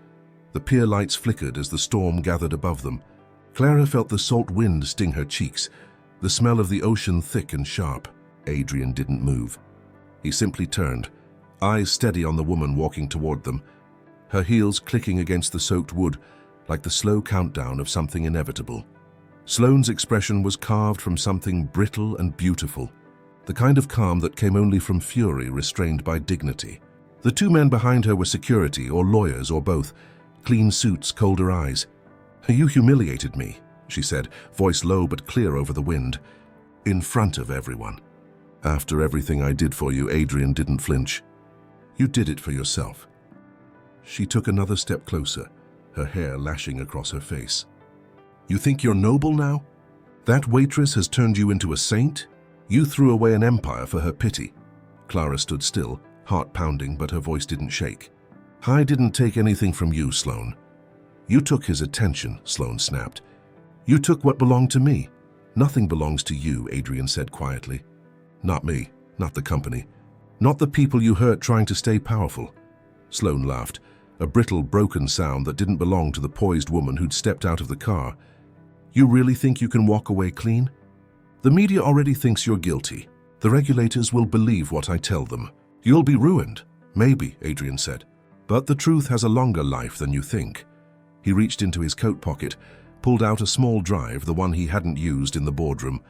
The pier lights flickered as the storm gathered above them. Clara felt the salt wind sting her cheeks, the smell of the ocean thick and sharp. Adrian didn't move. He simply turned, eyes steady on the woman walking toward them, her heels clicking against the soaked wood like the slow countdown of something inevitable. Sloane's expression was carved from something brittle and beautiful. the kind of calm that came only from fury restrained by dignity. The two men behind her were security or lawyers or both, clean suits, colder eyes. "You humiliated me," she said, voice low but clear over the wind, "in front of everyone. After everything I did for you," Adrian didn't flinch. "You did it for yourself." She took another step closer, her hair lashing across her face. "You think you're noble now? That waitress has turned you into a saint? You threw away an empire for her pity." Clara stood still, heart pounding, but her voice didn't shake. "I didn't take anything from you, Sloane." "You took his attention," Sloane snapped. "You took what belonged to me." "Nothing belongs to you," Adrian said quietly. "Not me, not the company, not the people you hurt trying to stay powerful." Sloane laughed, a brittle, broken sound that didn't belong to the poised woman who'd stepped out of the car. "You really think you can walk away clean? The media already thinks you're guilty. The regulators will believe what I tell them. You'll be ruined." "Maybe," Adrian said. "But the truth has a longer life than you think." He reached into his coat pocket, pulled out a small drive, the one he hadn't used in the boardroom.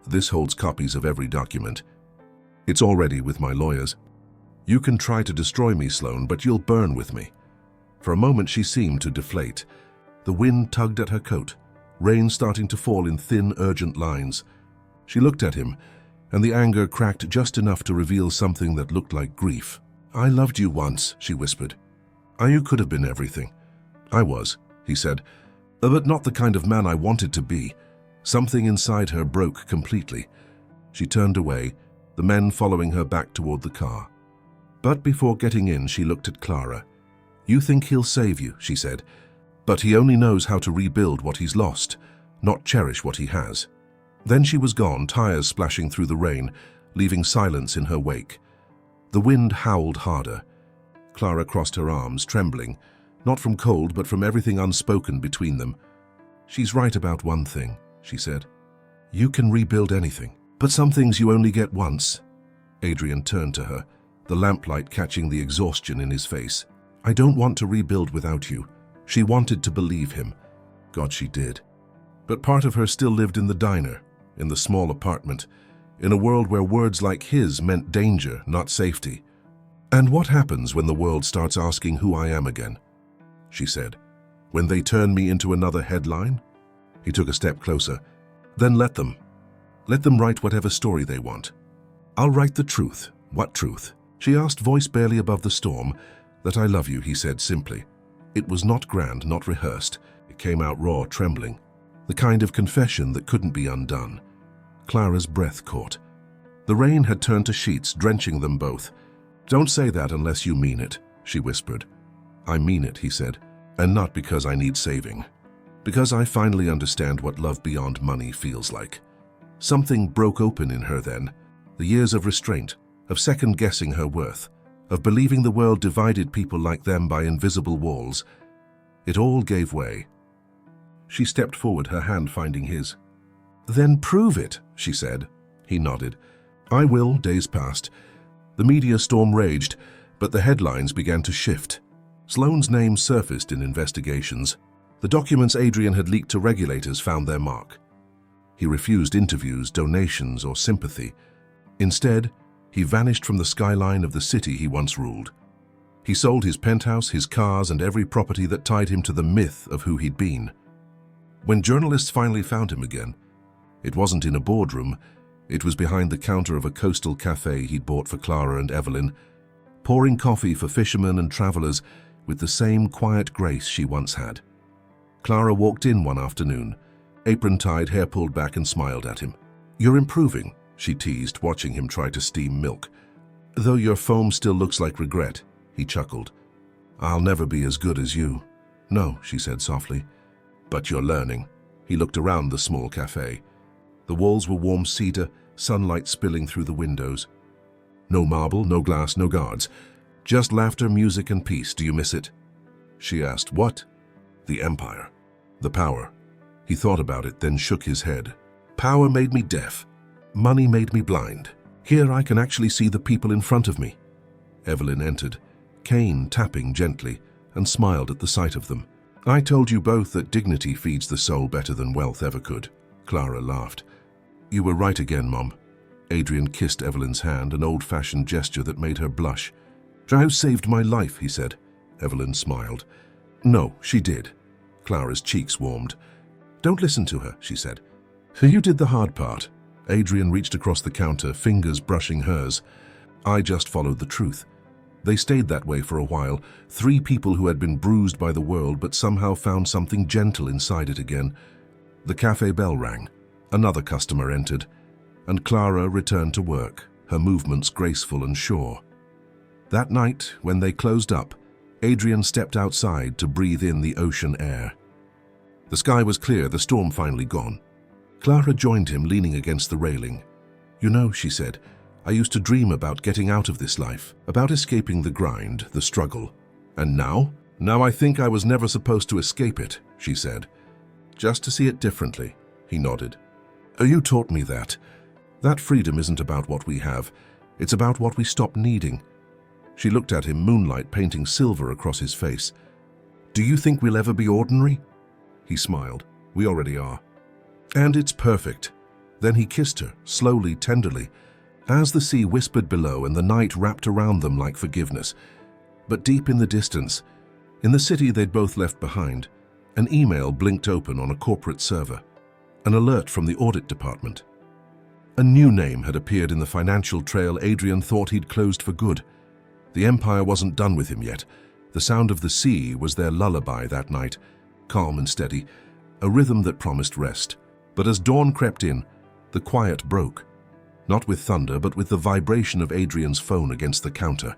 "This holds copies of every document. It's already with my lawyers. You can try to destroy me, Sloane, but you'll burn with me." For a moment she seemed to deflate. The wind tugged at her coat, rain starting to fall in thin, urgent lines. She looked at him, and the anger cracked just enough to reveal something that looked like grief. "I loved you once," she whispered. "You could have been everything." "I was," he said, "but not the kind of man I wanted to be." Something inside her broke completely. She turned away, the men following her back toward the car. But before getting in, she looked at Clara. "You think he'll save you," she said, "but he only knows how to rebuild what he's lost, not cherish what he has." Then she was gone, tires splashing through the rain, leaving silence in her wake. The wind howled harder. Clara crossed her arms, trembling, not from cold but from everything unspoken between them. "She's right about one thing," she said. "You can rebuild anything, but some things you only get once." Adrian turned to her, the lamplight catching the exhaustion in his face. "I don't want to rebuild without you." She wanted to believe him. God, she did. But part of her still lived in the diner, in the small apartment, in a world where words like his meant danger, not safety. "And what happens when the world starts asking who I am again?" she said. "When they turn me into another headline?" He took a step closer. "Then let them. Let them write whatever story they want." "I'll write the truth." "What truth?" she asked, voice barely above the storm. "That I love you," he said simply. It was not grand, not rehearsed. It came out raw, trembling. The kind of confession that couldn't be undone. Clara's breath caught. The rain had turned to sheets, drenching them both. "Don't say that unless you mean it," she whispered. "I mean it," he said, "and not because I need saving. Because I finally understand what love beyond money feels like." Something broke open in her then. The years of restraint, of second-guessing her worth, of believing the world divided people like them by invisible walls. It all gave way. She stepped forward, her hand finding his. "Then prove it," she said. He nodded. "I will." Days passed. The media storm raged, but the headlines began to shift. Sloane's name surfaced in investigations. The documents Adrian had leaked to regulators found their mark. He refused interviews, donations, or sympathy. Instead, he vanished from the skyline of the city he once ruled. He sold his penthouse, his cars, and every property that tied him to the myth of who he'd been. When journalists finally found him again, it wasn't in a boardroom. It was behind the counter of a coastal cafe he'd bought for Clara and Evelyn, pouring coffee for fishermen and travelers with the same quiet grace she once had. Clara walked in one afternoon, apron tied, hair pulled back, and smiled at him. "You're improving," she teased, watching him try to steam milk. "Though your foam still looks like regret," he chuckled. "I'll never be as good as you." "No," she said softly. "But you're learning." He looked around the small cafe. The walls were warm cedar, sunlight spilling through the windows. No marble, no glass, no guards. Just laughter, music, and peace. "Do you miss it?" she asked. "What?" "The empire. The power." He thought about it, then shook his head. "Power made me deaf. Money made me blind. Here I can actually see the people in front of me." Evelyn entered, cane tapping gently, and smiled at the sight of them. "I told you both that dignity feeds the soul better than wealth ever could." Clara laughed. "You were right again, Mom." Adrian kissed Evelyn's hand, an old-fashioned gesture that made her blush. "Joe saved my life," he said. Evelyn smiled. "No, she did." Clara's cheeks warmed. "Don't listen to her," she said. "You did the hard part." Adrian reached across the counter, fingers brushing hers. "I just followed the truth." They stayed that way for a while, three people who had been bruised by the world but somehow found something gentle inside it again. The cafe bell rang. Another customer entered, and Clara returned to work, her movements graceful and sure. That night, when they closed up, Adrian stepped outside to breathe in the ocean air. The sky was clear, the storm finally gone. Clara joined him, leaning against the railing. "You know," she said, "I used to dream about getting out of this life, about escaping the grind, the struggle. And now? Now I think I was never supposed to escape it," she said. "Just to see it differently," he nodded. "Oh, you taught me that. That freedom isn't about what we have, it's about what we stop needing." She looked at him, moonlight painting silver across his face. "Do you think we'll ever be ordinary?" He smiled. "We already are. And it's perfect." Then he kissed her, slowly, tenderly, as the sea whispered below and the night wrapped around them like forgiveness. But deep in the distance, in the city they'd both left behind, an email blinked open on a corporate server, an alert from the audit department. A new name had appeared in the financial trail Adrian thought he'd closed for good. The empire wasn't done with him yet. The sound of the sea was their lullaby that night, calm and steady, a rhythm that promised rest. But as dawn crept in, the quiet broke, not with thunder, but with the vibration of Adrian's phone against the counter.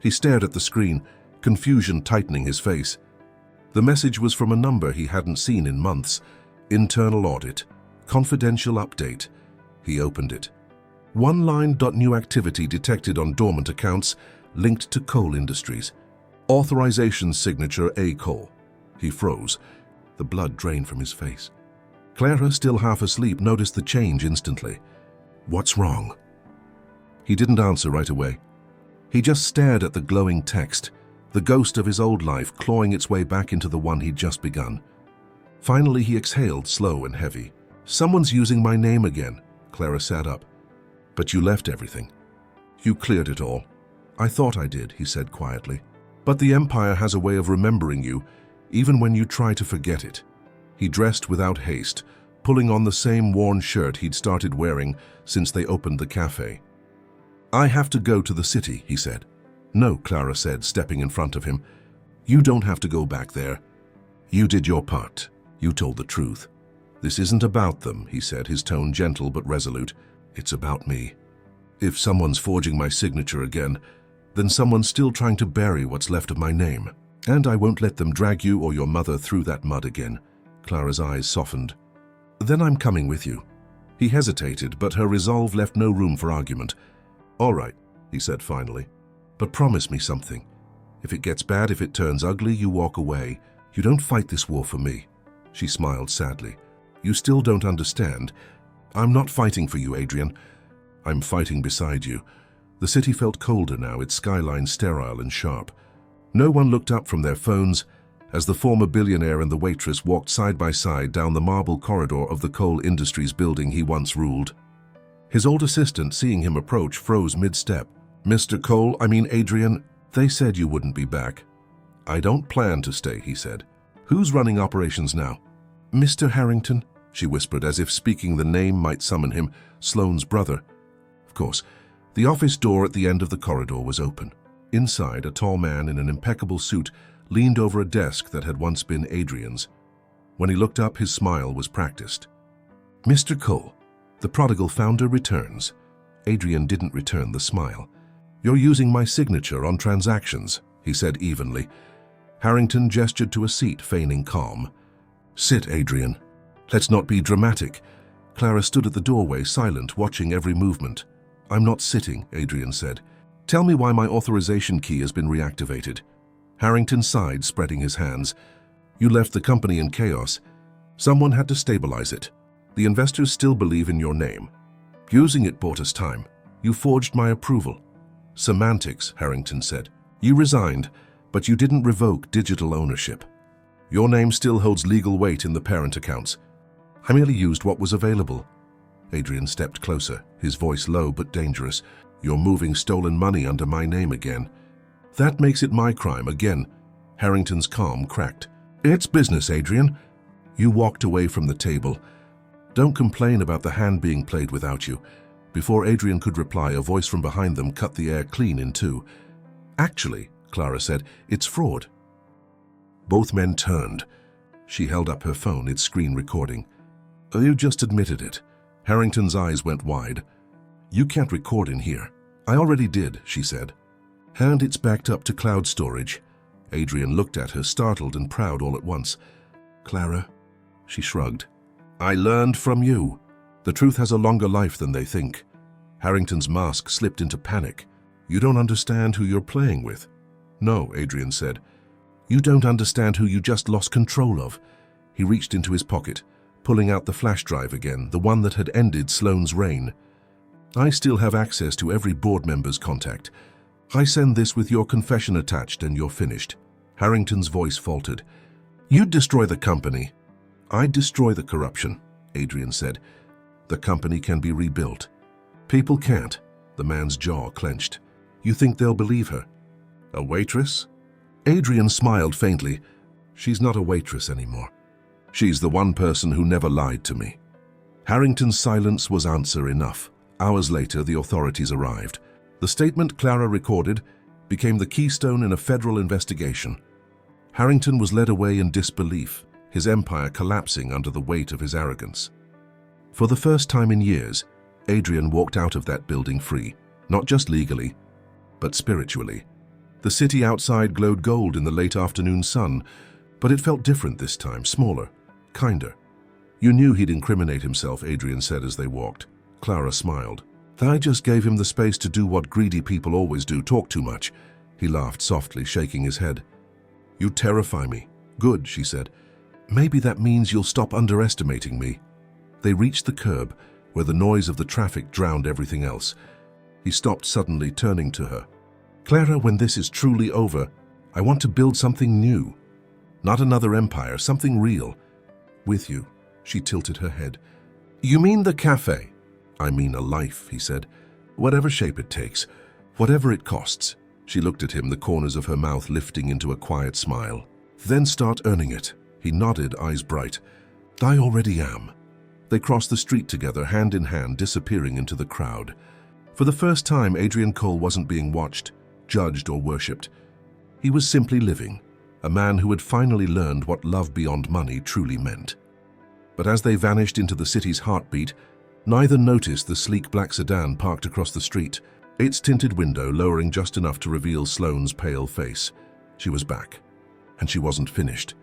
He stared at the screen, confusion tightening his face. The message was from a number he hadn't seen in months. Internal audit. Confidential update. He opened it. One line. New activity detected on dormant accounts linked to coal industries. Authorization signature A. Cole. He froze. The blood drained from his face. Clara, still half asleep, noticed the change instantly. "What's wrong?" He didn't answer right away. He just stared at the glowing text, the ghost of his old life clawing its way back into the one he'd just begun. Finally, he exhaled, slow and heavy. "Someone's using my name again." Clara sat up. "But you left everything. You cleared it all." "I thought I did," he said quietly. "But the Empire has a way of remembering you, even when you try to forget it." He dressed without haste, pulling on the same worn shirt he'd started wearing since they opened the cafe. "I have to go to the city," he said. "No," Clara said, stepping in front of him. "You don't have to go back there. You did your part. You told the truth. This isn't about them," he said, his tone gentle but resolute. "It's about me. If someone's forging my signature again, then someone's still trying to bury what's left of my name. And I won't let them drag you or your mother through that mud again." Clara's eyes softened. "Then I'm coming with you." He hesitated, but her resolve left no room for argument. "All right," he said finally. "But promise me something. If it gets bad, if it turns ugly, you walk away. You don't fight this war for me." She smiled sadly. "You still don't understand. I'm not fighting for you, Adrian. I'm fighting beside you." The city felt colder now, its skyline sterile and sharp. No one looked up from their phones as the former billionaire and the waitress walked side by side down the marble corridor of the coal industries building he once ruled. His old assistant, seeing him approach, froze mid-step. "Mr. Cole, I mean Adrian, they said you wouldn't be back." "I don't plan to stay," he said. "Who's running operations now?" "Mr. Harrington," she whispered, as if speaking the name might summon him, Sloane's brother. Of course, the office door at the end of the corridor was open. Inside, a tall man in an impeccable suit leaned over a desk that had once been Adrian's. When he looked up, his smile was practiced. "Mr. Cole, the prodigal founder returns." Adrian didn't return the smile. "You're using my signature on transactions," he said evenly. Harrington gestured to a seat, feigning calm. "Sit, Adrian. Let's not be dramatic." Clara stood at the doorway, silent, watching every movement. "I'm not sitting," Adrian said. "Tell me why my authorization key has been reactivated." Harrington sighed, spreading his hands. "You left the company in chaos. Someone had to stabilize it. The investors still believe in your name. Using it bought us time. You forged my approval." "Semantics," Harrington said. "You resigned, but you didn't revoke digital ownership. Your name still holds legal weight in the parent accounts. I merely used what was available." Adrian stepped closer, his voice low but dangerous. "You're moving stolen money under my name again." "That makes it my crime again." Harrington's calm cracked. "It's business, Adrian." You walked away from the table. "Don't complain about the hand being played without you." Before Adrian could reply, a voice from behind them cut the air clean in two. "Actually," Clara said, "it's fraud." Both men turned. She held up her phone, its screen recording. "You just admitted it." Harrington's eyes went wide. "You can't record in here." "I already did," she said. "And it's backed up to cloud storage." Adrian looked at her, startled and proud all at once. "Clara," she shrugged. "I learned from you. The truth has a longer life than they think." Harrington's mask slipped into panic. "You don't understand who you're playing with." "No," Adrian said. "You don't understand who you just lost control of." He reached into his pocket, pulling out the flash drive again, the one that had ended Sloane's reign. "I still have access to every board member's contact. I send this with your confession attached and you're finished." Harrington's voice faltered. "You'd destroy the company." "I'd destroy the corruption," Adrian said. "The company can be rebuilt." "People can't." The man's jaw clenched. "You think they'll believe her?" "A waitress?" Adrian smiled faintly. "She's not a waitress anymore. She's the one person who never lied to me." Harrington's silence was answer enough. Hours later, the authorities arrived. The statement Clara recorded became the keystone in a federal investigation. Harrington was led away in disbelief, his empire collapsing under the weight of his arrogance. For the first time in years, Adrian walked out of that building free, not just legally, but spiritually. The city outside glowed gold in the late afternoon sun, but it felt different this time, smaller, kinder. "You knew he'd incriminate himself," Adrian said as they walked. Clara smiled. "I just gave him the space to do what greedy people always do, talk too much." He laughed softly, shaking his head. "You terrify me." "Good," she said. "Maybe that means you'll stop underestimating me." They reached the curb, where the noise of the traffic drowned everything else. He stopped suddenly, turning to her. "Clara, when this is truly over, I want to build something new. Not another empire, something real. With you." She tilted her head. "You mean the cafe?" "I mean a life," he said. "Whatever shape it takes, whatever it costs." She looked at him, the corners of her mouth lifting into a quiet smile. "Then start earning it." He nodded, eyes bright. "I already am." They crossed the street together, hand in hand, disappearing into the crowd. For the first time, Adrian Cole wasn't being watched, judged or worshipped. He was simply living, a man who had finally learned what love beyond money truly meant. But as they vanished into the city's heartbeat, neither noticed the sleek black sedan parked across the street, its tinted window lowering just enough to reveal Sloane's pale face. She was back, and she wasn't finished.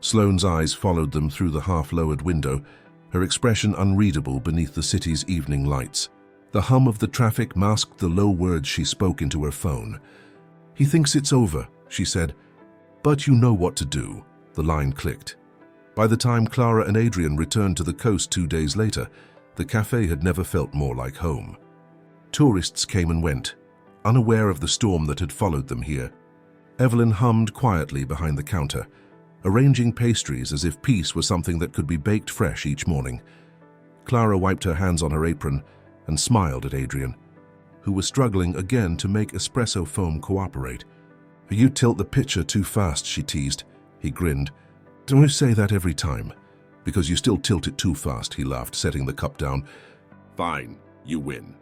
Sloane's eyes followed them through the half-lowered window, her expression unreadable beneath the city's evening lights. The hum of the traffic masked the low words she spoke into her phone. "He thinks it's over," she said. "But you know what to do." The line clicked. By the time Clara and Adrian returned to the coast 2 days later, the cafe had never felt more like home. Tourists came and went, unaware of the storm that had followed them here. Evelyn hummed quietly behind the counter, arranging pastries as if peace was something that could be baked fresh each morning. Clara wiped her hands on her apron and smiled at Adrian, who was struggling again to make espresso foam cooperate. "You tilt the pitcher too fast," she teased. He grinned. "Don't you say that every time?" "Because you still tilt it too fast," he laughed, setting the cup down. "Fine, you win."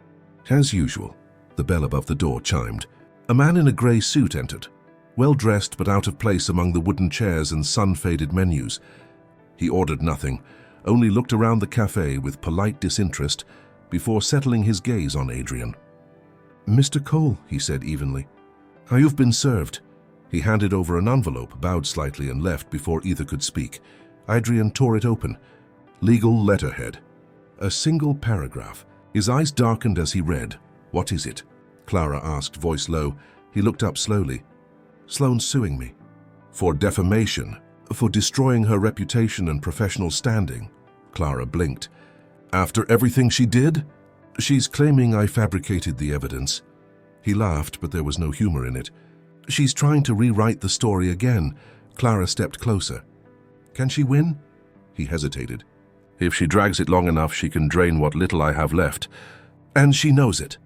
As usual, the bell above the door chimed. A man in a grey suit entered, well-dressed but out of place among the wooden chairs and sun-faded menus. He ordered nothing, only looked around the cafe with polite disinterest before settling his gaze on Adrian. "Mr. Cole," he said evenly. "You've been served." He handed over an envelope, bowed slightly, and left before either could speak. Adrian tore it open. Legal letterhead. A single paragraph. His eyes darkened as he read. "What is it?" Clara asked, voice low. He looked up slowly. "Sloane's suing me." "For defamation?" "For destroying her reputation and professional standing." Clara blinked. "After everything she did?" "She's claiming I fabricated the evidence." He laughed, but there was no humor in it. "She's trying to rewrite the story again." Clara stepped closer. "Can she win?" He hesitated. If she drags it long enough, she can drain what little I have left. And she knows it.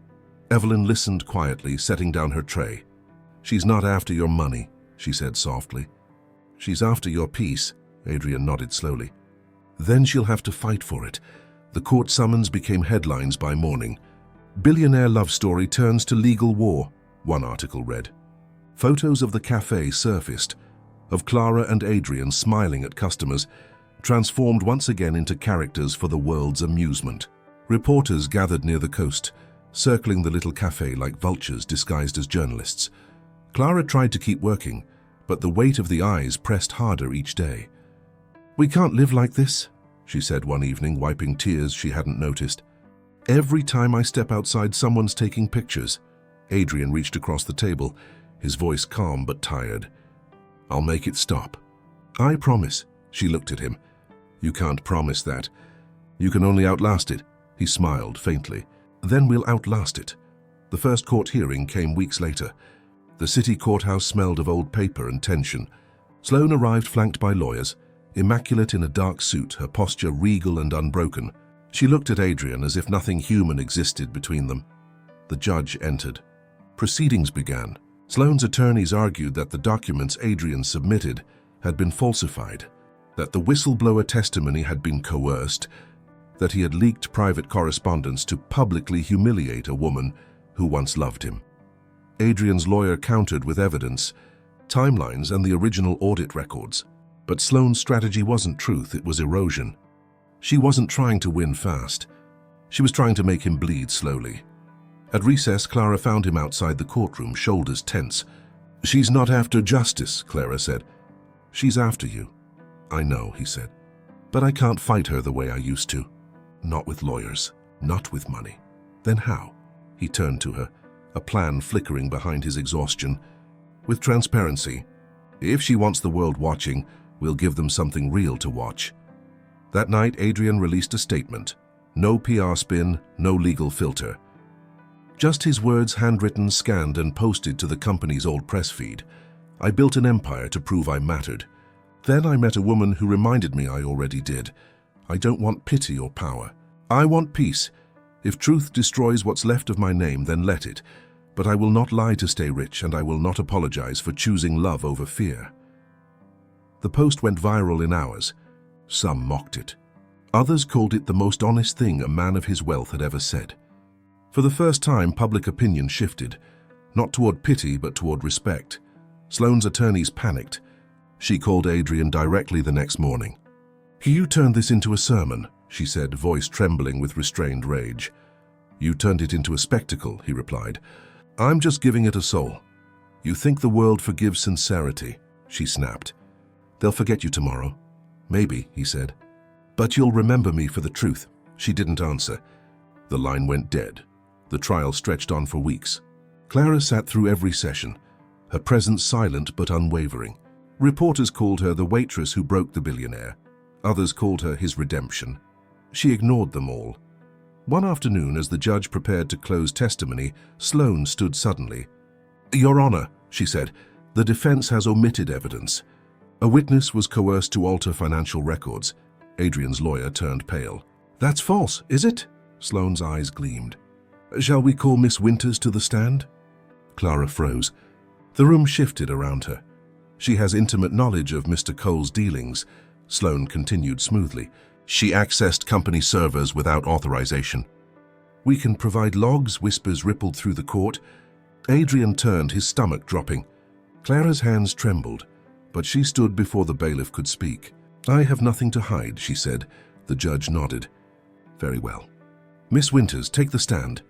Evelyn listened quietly, setting down her tray. She's not after your money, she said softly. She's after your peace, Adrian nodded slowly. Then she'll have to fight for it. The court summons became headlines by morning. Billionaire love story turns to legal war, one article read. Photos of the cafe surfaced, of Clara and Adrian smiling at customers, transformed once again into characters for the world's amusement. Reporters gathered near the coast, circling the little cafe like vultures disguised as journalists. Clara tried to keep working, but the weight of the eyes pressed harder each day. "We can't live like this," she said one evening, wiping tears she hadn't noticed. "Every time I step outside, someone's taking pictures." Adrian reached across the table, his voice calm but tired. "I'll make it stop." "I promise." She looked at him. "You can't promise that. You can only outlast it." He smiled faintly. "Then we'll outlast it." The first court hearing came weeks later. The city courthouse smelled of old paper and tension. Sloane arrived flanked by lawyers, immaculate in a dark suit, her posture regal and unbroken. She looked at Adrian as if nothing human existed between them. The judge entered. Proceedings began. Sloane's attorneys argued that the documents Adrian submitted had been falsified, that the whistleblower testimony had been coerced, that he had leaked private correspondence to publicly humiliate a woman who once loved him. Adrian's lawyer countered with evidence, timelines and the original audit records. But Sloane's strategy wasn't truth, it was erosion. She wasn't trying to win fast. She was trying to make him bleed slowly. At recess, Clara found him outside the courtroom, shoulders tense. "She's not after justice," Clara said. "She's after you." "I know," he said. "But I can't fight her the way I used to. Not with lawyers, not with money." "Then how?" He turned to her, a plan flickering behind his exhaustion. "With transparency. If she wants the world watching, we'll give them something real to watch." That night, Adrian released a statement. No PR spin, no legal filter. Just his words, handwritten, scanned and posted to the company's old press feed. "I built an empire to prove I mattered. Then I met a woman who reminded me I already did. I don't want pity or power. I want peace. If truth destroys what's left of my name, then let it. But I will not lie to stay rich, and I will not apologize for choosing love over fear." The post went viral in hours. Some mocked it. Others called it the most honest thing a man of his wealth had ever said. For the first time, public opinion shifted, not toward pity but toward respect. Sloane's attorneys panicked. She called Adrian directly the next morning. "You turned this into a sermon," she said, voice trembling with restrained rage. "You turned it into a spectacle," he replied. "I'm just giving it a soul." "You think the world forgives sincerity," she snapped. "They'll forget you tomorrow." "Maybe," he said. "But you'll remember me for the truth." She didn't answer. The line went dead. The trial stretched on for weeks. Clara sat through every session, her presence silent but unwavering. Reporters called her the waitress who broke the billionaire. Others called her his redemption. She ignored them all. One afternoon, as the judge prepared to close testimony, Sloane stood suddenly. "Your Honor," she said, "the defense has omitted evidence. A witness was coerced to alter financial records." Adrian's lawyer turned pale. "That's false, is it?" Sloane's eyes gleamed. "Shall we call Miss Winters to the stand?" Clara froze. The room shifted around her. "She has intimate knowledge of Mr. Cole's dealings," Sloane continued smoothly. "She accessed company servers without authorization." "We can provide logs," whispers rippled through the court. Adrian turned, his stomach dropping. Clara's hands trembled, but she stood before the bailiff could speak. "I have nothing to hide," she said. The judge nodded. "Very well. Miss Winters, take the stand."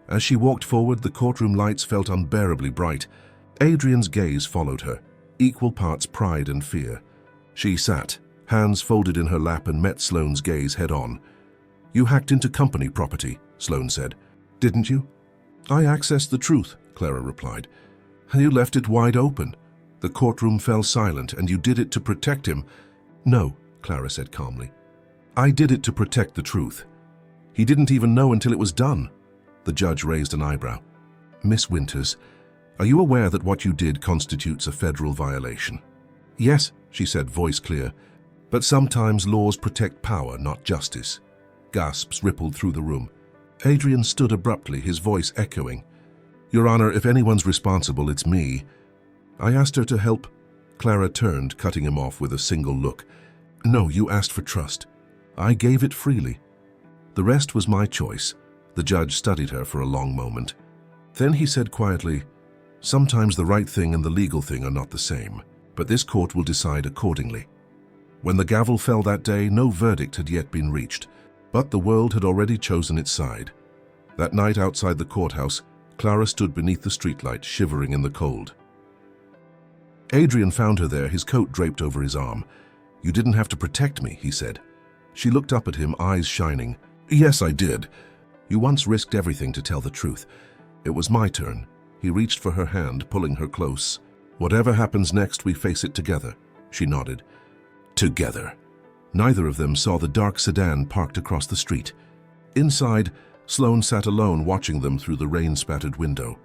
As she walked forward, the courtroom lights felt unbearably bright. Adrian's gaze followed her, equal parts pride and fear. She sat, hands folded in her lap, and met Sloane's gaze head-on. "You hacked into company property," Sloane said. "Didn't you?" "I accessed the truth," Clara replied. "You left it wide open." The courtroom fell silent. "And you did it to protect him." "No," Clara said calmly. "I did it to protect the truth. He didn't even know until it was done." The judge raised an eyebrow. "Miss Winters, are you aware that what you did constitutes a federal violation?" "Yes," she said, voice clear. But sometimes laws protect power, not justice. Gasps rippled through the room. Adrian stood abruptly, his voice echoing. Your Honor, if anyone's responsible, it's me. I asked her to help. Clara turned, cutting him off with a single look. No, you asked for trust. I gave it freely. The rest was my choice. The judge studied her for a long moment. Then he said quietly, sometimes the right thing and the legal thing are not the same, but this court will decide accordingly. When the gavel fell that day, no verdict had yet been reached, but the world had already chosen its side. That night outside the courthouse, Clara stood beneath the streetlight, shivering in the cold. Adrian found her there, his coat draped over his arm. You didn't have to protect me, he said. She looked up at him, eyes shining. Yes, I did. You once risked everything to tell the truth. It was my turn. He reached for her hand, pulling her close. Whatever happens next, we face it together. She nodded. Together. Neither of them saw the dark sedan parked across the street. Inside, Sloane sat alone, watching them through the rain-spattered window.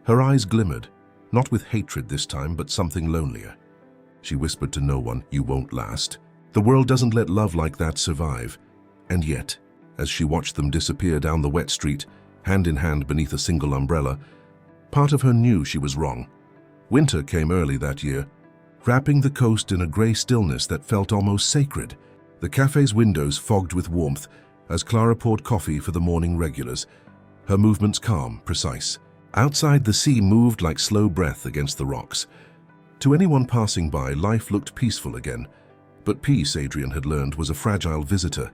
Her eyes glimmered, not with hatred this time, but something lonelier. She whispered to no one, you won't last. The world doesn't let love like that survive. And yet, as she watched them disappear down the wet street, hand in hand beneath a single umbrella, part of her knew she was wrong. Winter came early that year, wrapping the coast in a grey stillness that felt almost sacred. The cafe's windows fogged with warmth as Clara poured coffee for the morning regulars, her movements calm, precise. Outside, the sea moved like slow breath against the rocks. To anyone passing by, life looked peaceful again. But peace, Adrian had learned, was a fragile visitor.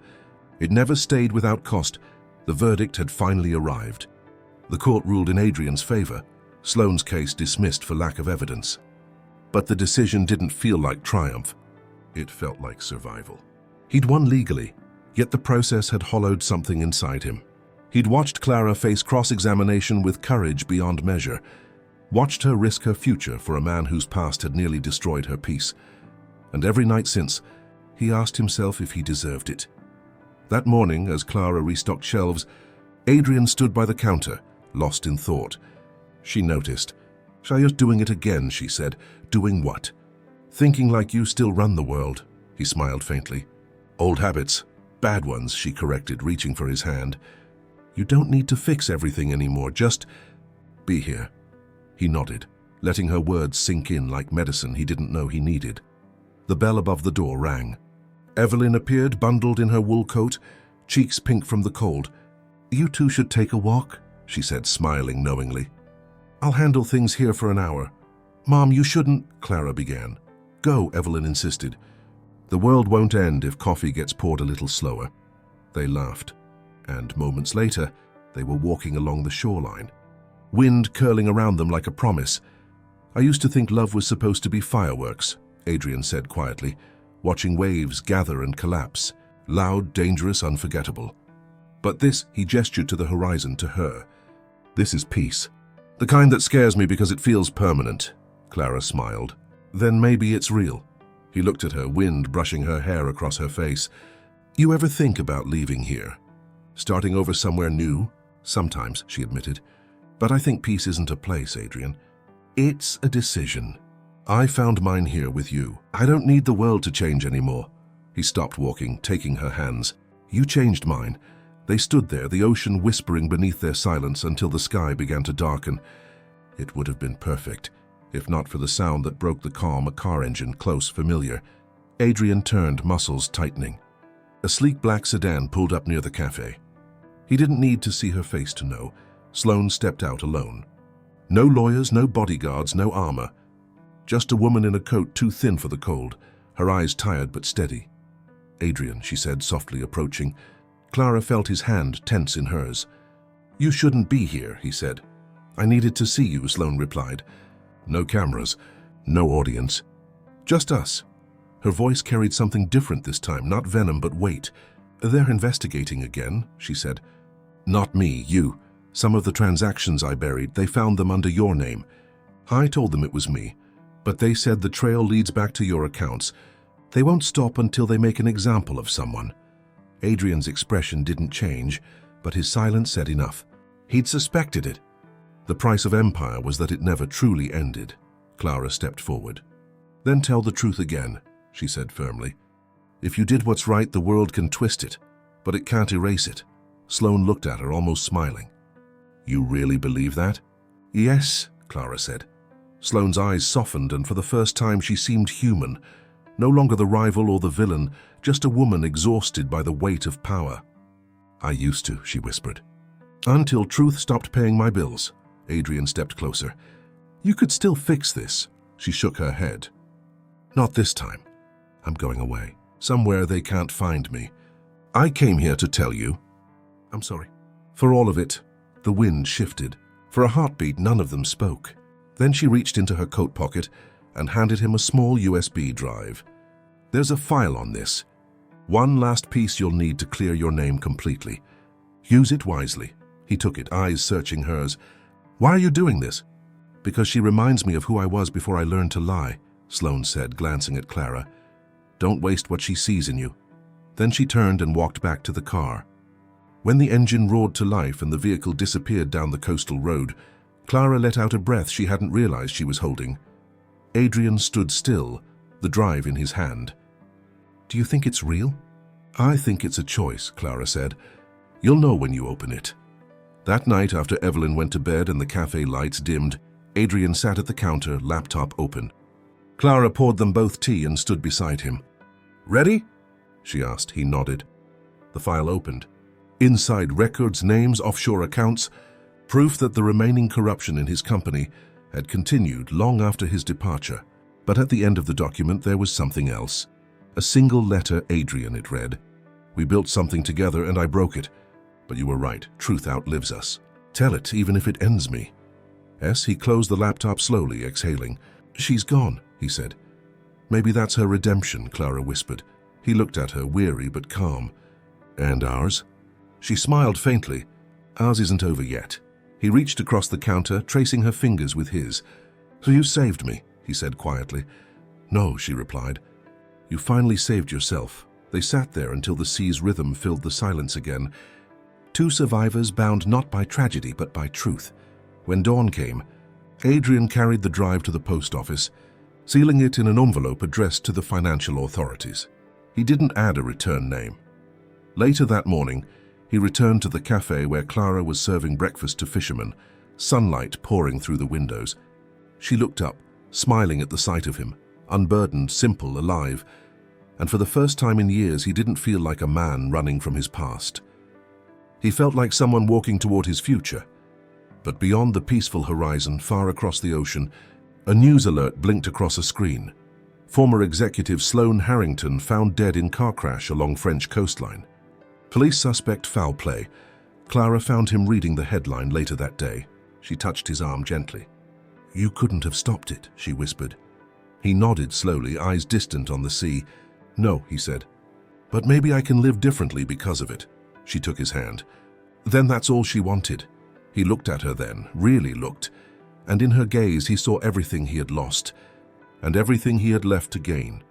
It never stayed without cost. The verdict had finally arrived. The court ruled in Adrian's favor. Sloane's case dismissed for lack of evidence. But the decision didn't feel like triumph. It felt like survival. He'd won legally, yet the process had hollowed something inside him. He'd watched Clara face cross-examination with courage beyond measure, watched her risk her future for a man whose past had nearly destroyed her peace. And every night since, he asked himself if he deserved it. That morning, as Clara restocked shelves, Adrian stood by the counter, lost in thought. She noticed. Shaya's doing it again, she said. Doing what? Thinking like you still run the world, he smiled faintly. Old habits. Bad ones, she corrected, reaching for his hand. You don't need to fix everything anymore, just be here. He nodded, letting her words sink in like medicine he didn't know he needed. The bell above the door rang. Evelyn appeared, bundled in her wool coat, cheeks pink from the cold. You two should take a walk, she said, smiling knowingly. I'll handle things here for an hour. Mom, you shouldn't, Clara began. Go, Evelyn insisted. The world won't end if coffee gets poured a little slower. They laughed, and moments later, they were walking along the shoreline. Wind curling around them like a promise. I used to think love was supposed to be fireworks, Adrian said quietly, watching waves gather and collapse, loud, dangerous, unforgettable. But this, he gestured to the horizon, to her. This is peace. The kind that scares me because it feels permanent, Clara smiled. Then maybe it's real. He looked at her, wind brushing her hair across her face. You ever think about leaving here? Starting over somewhere new? Sometimes, she admitted. But I think peace isn't a place, Adrian. It's a decision. I found mine here with you. I don't need the world to change anymore. He stopped walking, taking her hands. You changed mine. They stood there, the ocean whispering beneath their silence until the sky began to darken. It would have been perfect, if not for the sound that broke the calm, a car engine, close, familiar. Adrian turned, muscles tightening. A sleek black sedan pulled up near the cafe. He didn't need to see her face to know. Sloane stepped out alone. No lawyers, no bodyguards, no armor. Just a woman in a coat too thin for the cold, her eyes tired but steady. Adrian, she said, softly approaching. Clara felt his hand tense in hers. You shouldn't be here, he said. I needed to see you, Sloane replied. No cameras, no audience. Just us. Her voice carried something different this time, not venom but weight. They're investigating again, she said. Not me, you. Some of the transactions I buried, they found them under your name. I told them it was me, but they said the trail leads back to your accounts. They won't stop until they make an example of someone. Adrian's expression didn't change, but his silence said enough. He'd suspected it. The price of empire was that it never truly ended. Clara stepped forward. Then tell the truth again, she said firmly. If you did what's right, the world can twist it, but it can't erase it. Sloane looked at her, almost smiling. You really believe that? Yes, Clara said. Sloane's eyes softened, and for the first time she seemed human. No longer the rival or the villain, just a woman exhausted by the weight of power. I used to, she whispered. Until truth stopped paying my bills. Adrian stepped closer. You could still fix this. She shook her head. Not this time. I'm going away. Somewhere they can't find me. I came here to tell you. I'm sorry. For all of it, the wind shifted. For a heartbeat, none of them spoke. Then she reached into her coat pocket and handed him a small USB drive. There's a file on this. One last piece you'll need to clear your name completely. Use it wisely. He took it, eyes searching hers. Why are you doing this? Because she reminds me of who I was before I learned to lie, Sloane said, glancing at Clara. Don't waste what she sees in you. Then she turned and walked back to the car. When the engine roared to life and the vehicle disappeared down the coastal road, Clara let out a breath she hadn't realized she was holding. Adrian stood still, the drive in his hand. Do you think it's real? I think it's a choice, Clara said. You'll know when you open it. That night, after Evelyn went to bed and the cafe lights dimmed, Adrian sat at the counter, laptop open. Clara poured them both tea and stood beside him. Ready? She asked. He nodded. The file opened. Inside, records, names, offshore accounts, proof that the remaining corruption in his company had continued long after his departure. But at the end of the document there was something else. A single letter, Adrian, it read. We built something together and I broke it. But you were right, truth outlives us. Tell it, even if it ends me. He closed the laptop slowly, exhaling. She's gone, he said. Maybe that's her redemption, Clara whispered. He looked at her, weary but calm. And ours? She smiled faintly. Ours isn't over yet. He reached across the counter, tracing her fingers with his. So you saved me, he said quietly. No, she replied. You finally saved yourself. They sat there until the sea's rhythm filled the silence again. Two survivors bound not by tragedy but by truth. When dawn came, Adrian carried the drive to the post office, sealing it in an envelope addressed to the financial authorities. He didn't add a return name. Later that morning, he returned to the cafe where Clara was serving breakfast to fishermen, sunlight pouring through the windows. She looked up, smiling at the sight of him, unburdened, simple, alive, and for the first time in years he didn't feel like a man running from his past. He felt like someone walking toward his future. But beyond the peaceful horizon, far across the ocean, a news alert blinked across a screen. Former executive Sloane Harrington found dead in car crash along French coastline. Police suspect foul play. Clara found him reading the headline later that day. She touched his arm gently. You couldn't have stopped it, she whispered. He nodded slowly, eyes distant on the sea. No, he said. But maybe I can live differently because of it. She took his hand. Then that's all she wanted. He looked at her then, really looked, and in her gaze he saw everything he had lost, and everything he had left to gain.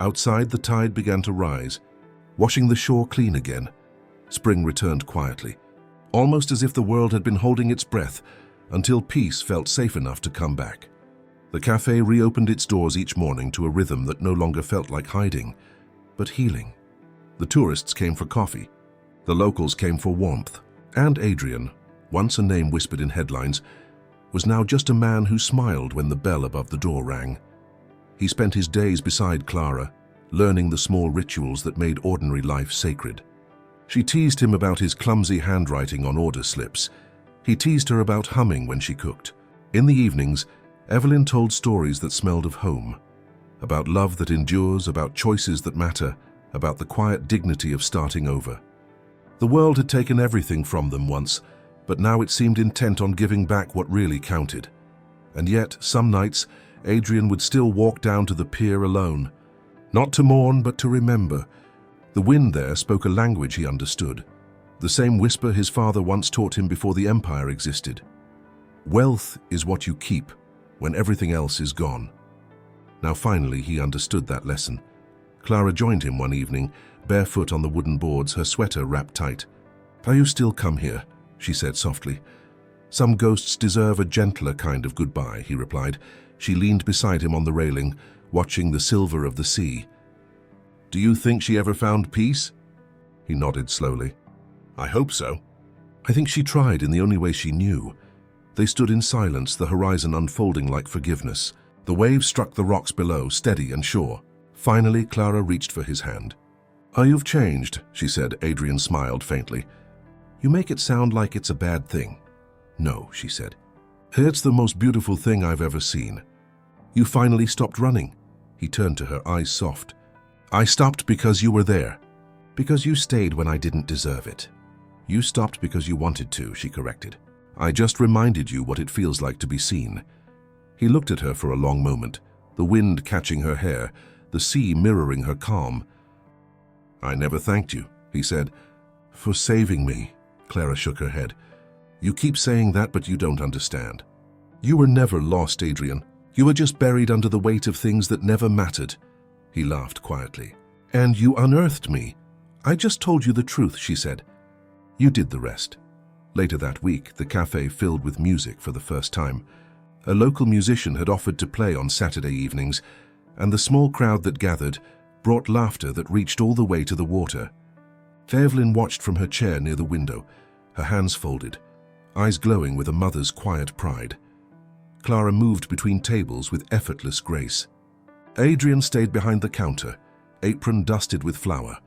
Outside, the tide began to rise, washing the shore clean again. Spring returned quietly, almost as if the world had been holding its breath until peace felt safe enough to come back. The cafe reopened its doors each morning to a rhythm that no longer felt like hiding, but healing. The tourists came for coffee. The locals came for warmth. And Adrian, once a name whispered in headlines, was now just a man who smiled when the bell above the door rang. He spent his days beside Clara, learning the small rituals that made ordinary life sacred. She teased him about his clumsy handwriting on order slips. He teased her about humming when she cooked. In the evenings, Evelyn told stories that smelled of home, about love that endures, about choices that matter, about the quiet dignity of starting over. The world had taken everything from them once, but now it seemed intent on giving back what really counted. And yet, some nights, Adrian would still walk down to the pier alone, not to mourn, but to remember. The wind there spoke a language he understood, the same whisper his father once taught him before the empire existed. Wealth is what you keep when everything else is gone. Now finally he understood that lesson. Clara joined him one evening, barefoot on the wooden boards, her sweater wrapped tight. "Are you still come here?" she said softly. "Some ghosts deserve a gentler kind of goodbye," he replied. She leaned beside him on the railing, watching the silver of the sea. Do you think she ever found peace? He nodded slowly. I hope so. I think she tried in the only way she knew. They stood in silence, the horizon unfolding like forgiveness. The waves struck the rocks below, steady and sure. Finally, Clara reached for his hand. Oh, you've changed, she said. Adrian smiled faintly. You make it sound like it's a bad thing. No, she said. It's the most beautiful thing I've ever seen. You finally stopped running. He turned to her, eyes soft. I stopped because you were there. Because you stayed when I didn't deserve it. You stopped because you wanted to, she corrected. I just reminded you what it feels like to be seen. He looked at her for a long moment, the wind catching her hair, the sea mirroring her calm. I never thanked you, he said. For saving me, Clara shook her head. You keep saying that, but you don't understand. You were never lost, Adrian. You were just buried under the weight of things that never mattered. He laughed quietly. And you unearthed me. I just told you the truth, she said. You did the rest. Later that week, the cafe filled with music for the first time. A local musician had offered to play on Saturday evenings, and the small crowd that gathered brought laughter that reached all the way to the water. Evelyn watched from her chair near the window, her hands folded, eyes glowing with a mother's quiet pride. Clara moved between tables with effortless grace. Adrian stayed behind the counter, apron dusted with flour,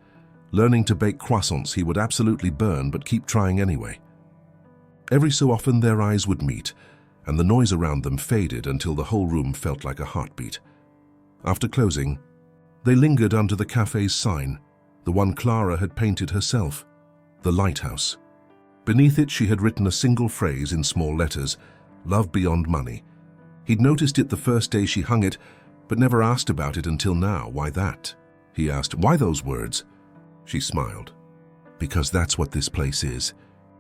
learning to bake croissants he would absolutely burn but keep trying anyway. Every so often their eyes would meet, and the noise around them faded until the whole room felt like a heartbeat. After closing, they lingered under the cafe's sign, the one Clara had painted herself, the lighthouse. Beneath it she had written a single phrase in small letters, love beyond money. He'd noticed it the first day she hung it, but never asked about it until now. Why that? He asked. Why those words? She smiled. Because that's what this place is.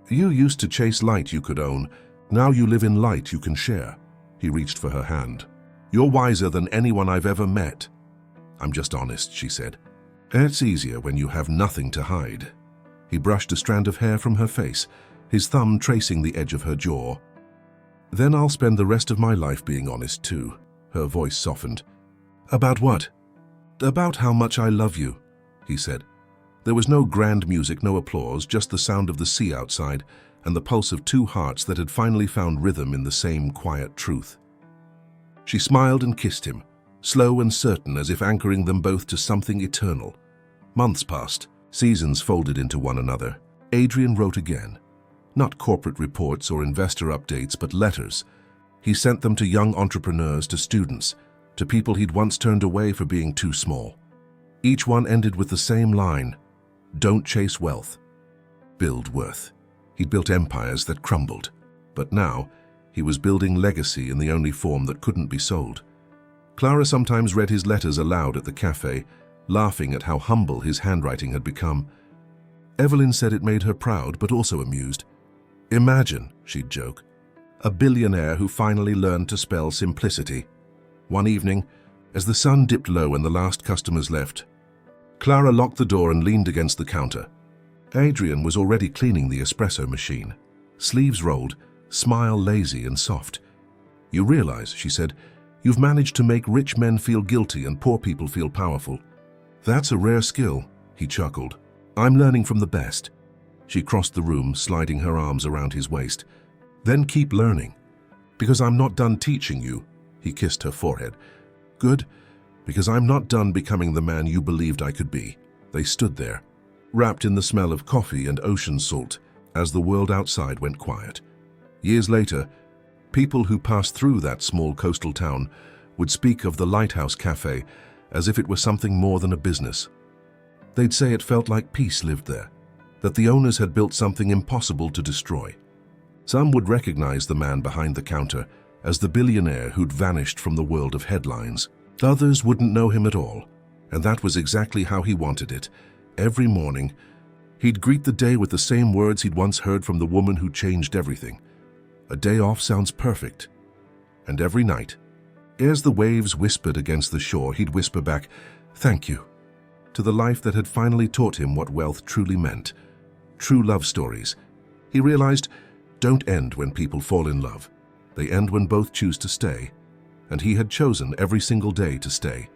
You used to chase light you could own. Now you live in light you can share. He reached for her hand. You're wiser than anyone I've ever met. I'm just honest, she said. It's easier when you have nothing to hide. He brushed a strand of hair from her face, his thumb tracing the edge of her jaw. Then I'll spend the rest of my life being honest too. Her voice softened. About what? About how much I love you, he said. There was no grand music, no applause, just the sound of the sea outside and the pulse of two hearts that had finally found rhythm in the same quiet truth. She smiled and kissed him, slow and certain, as if anchoring them both to something eternal. Months passed, seasons folded into one another. Adrian wrote again. Not corporate reports or investor updates, but letters. He sent them to young entrepreneurs, to students, to people he'd once turned away for being too small. Each one ended with the same line: don't chase wealth, build worth. He'd built empires that crumbled, but now he was building legacy in the only form that couldn't be sold. Clara sometimes read his letters aloud at the cafe, laughing at how humble his handwriting had become. Evelyn said it made her proud, but also amused. Imagine, she'd joke, a billionaire who finally learned to spell simplicity. One evening, as the sun dipped low and the last customers left, Clara locked the door and leaned against the counter. Adrian was already cleaning the espresso machine, sleeves rolled, smile lazy and soft. You realize, she said, you've managed to make rich men feel guilty and poor people feel powerful. That's a rare skill, he chuckled. I'm learning from the best. She crossed the room, sliding her arms around his waist. Then keep learning. Because I'm not done teaching you. He kissed her forehead. Good, because I'm not done becoming the man you believed I could be. They stood there, wrapped in the smell of coffee and ocean salt, as the world outside went quiet. Years later, people who passed through that small coastal town would speak of the Lighthouse Cafe as if it were something more than a business. They'd say it felt like peace lived there, that the owners had built something impossible to destroy. Some would recognize the man behind the counter as the billionaire who'd vanished from the world of headlines. Others wouldn't know him at all, and that was exactly how he wanted it. Every morning, he'd greet the day with the same words he'd once heard from the woman who changed everything. A day off sounds perfect. And every night, as the waves whispered against the shore, he'd whisper back, thank you, to the life that had finally taught him what wealth truly meant. True love stories, he realized, don't end when people fall in love. They end when both choose to stay. And he had chosen every single day to stay.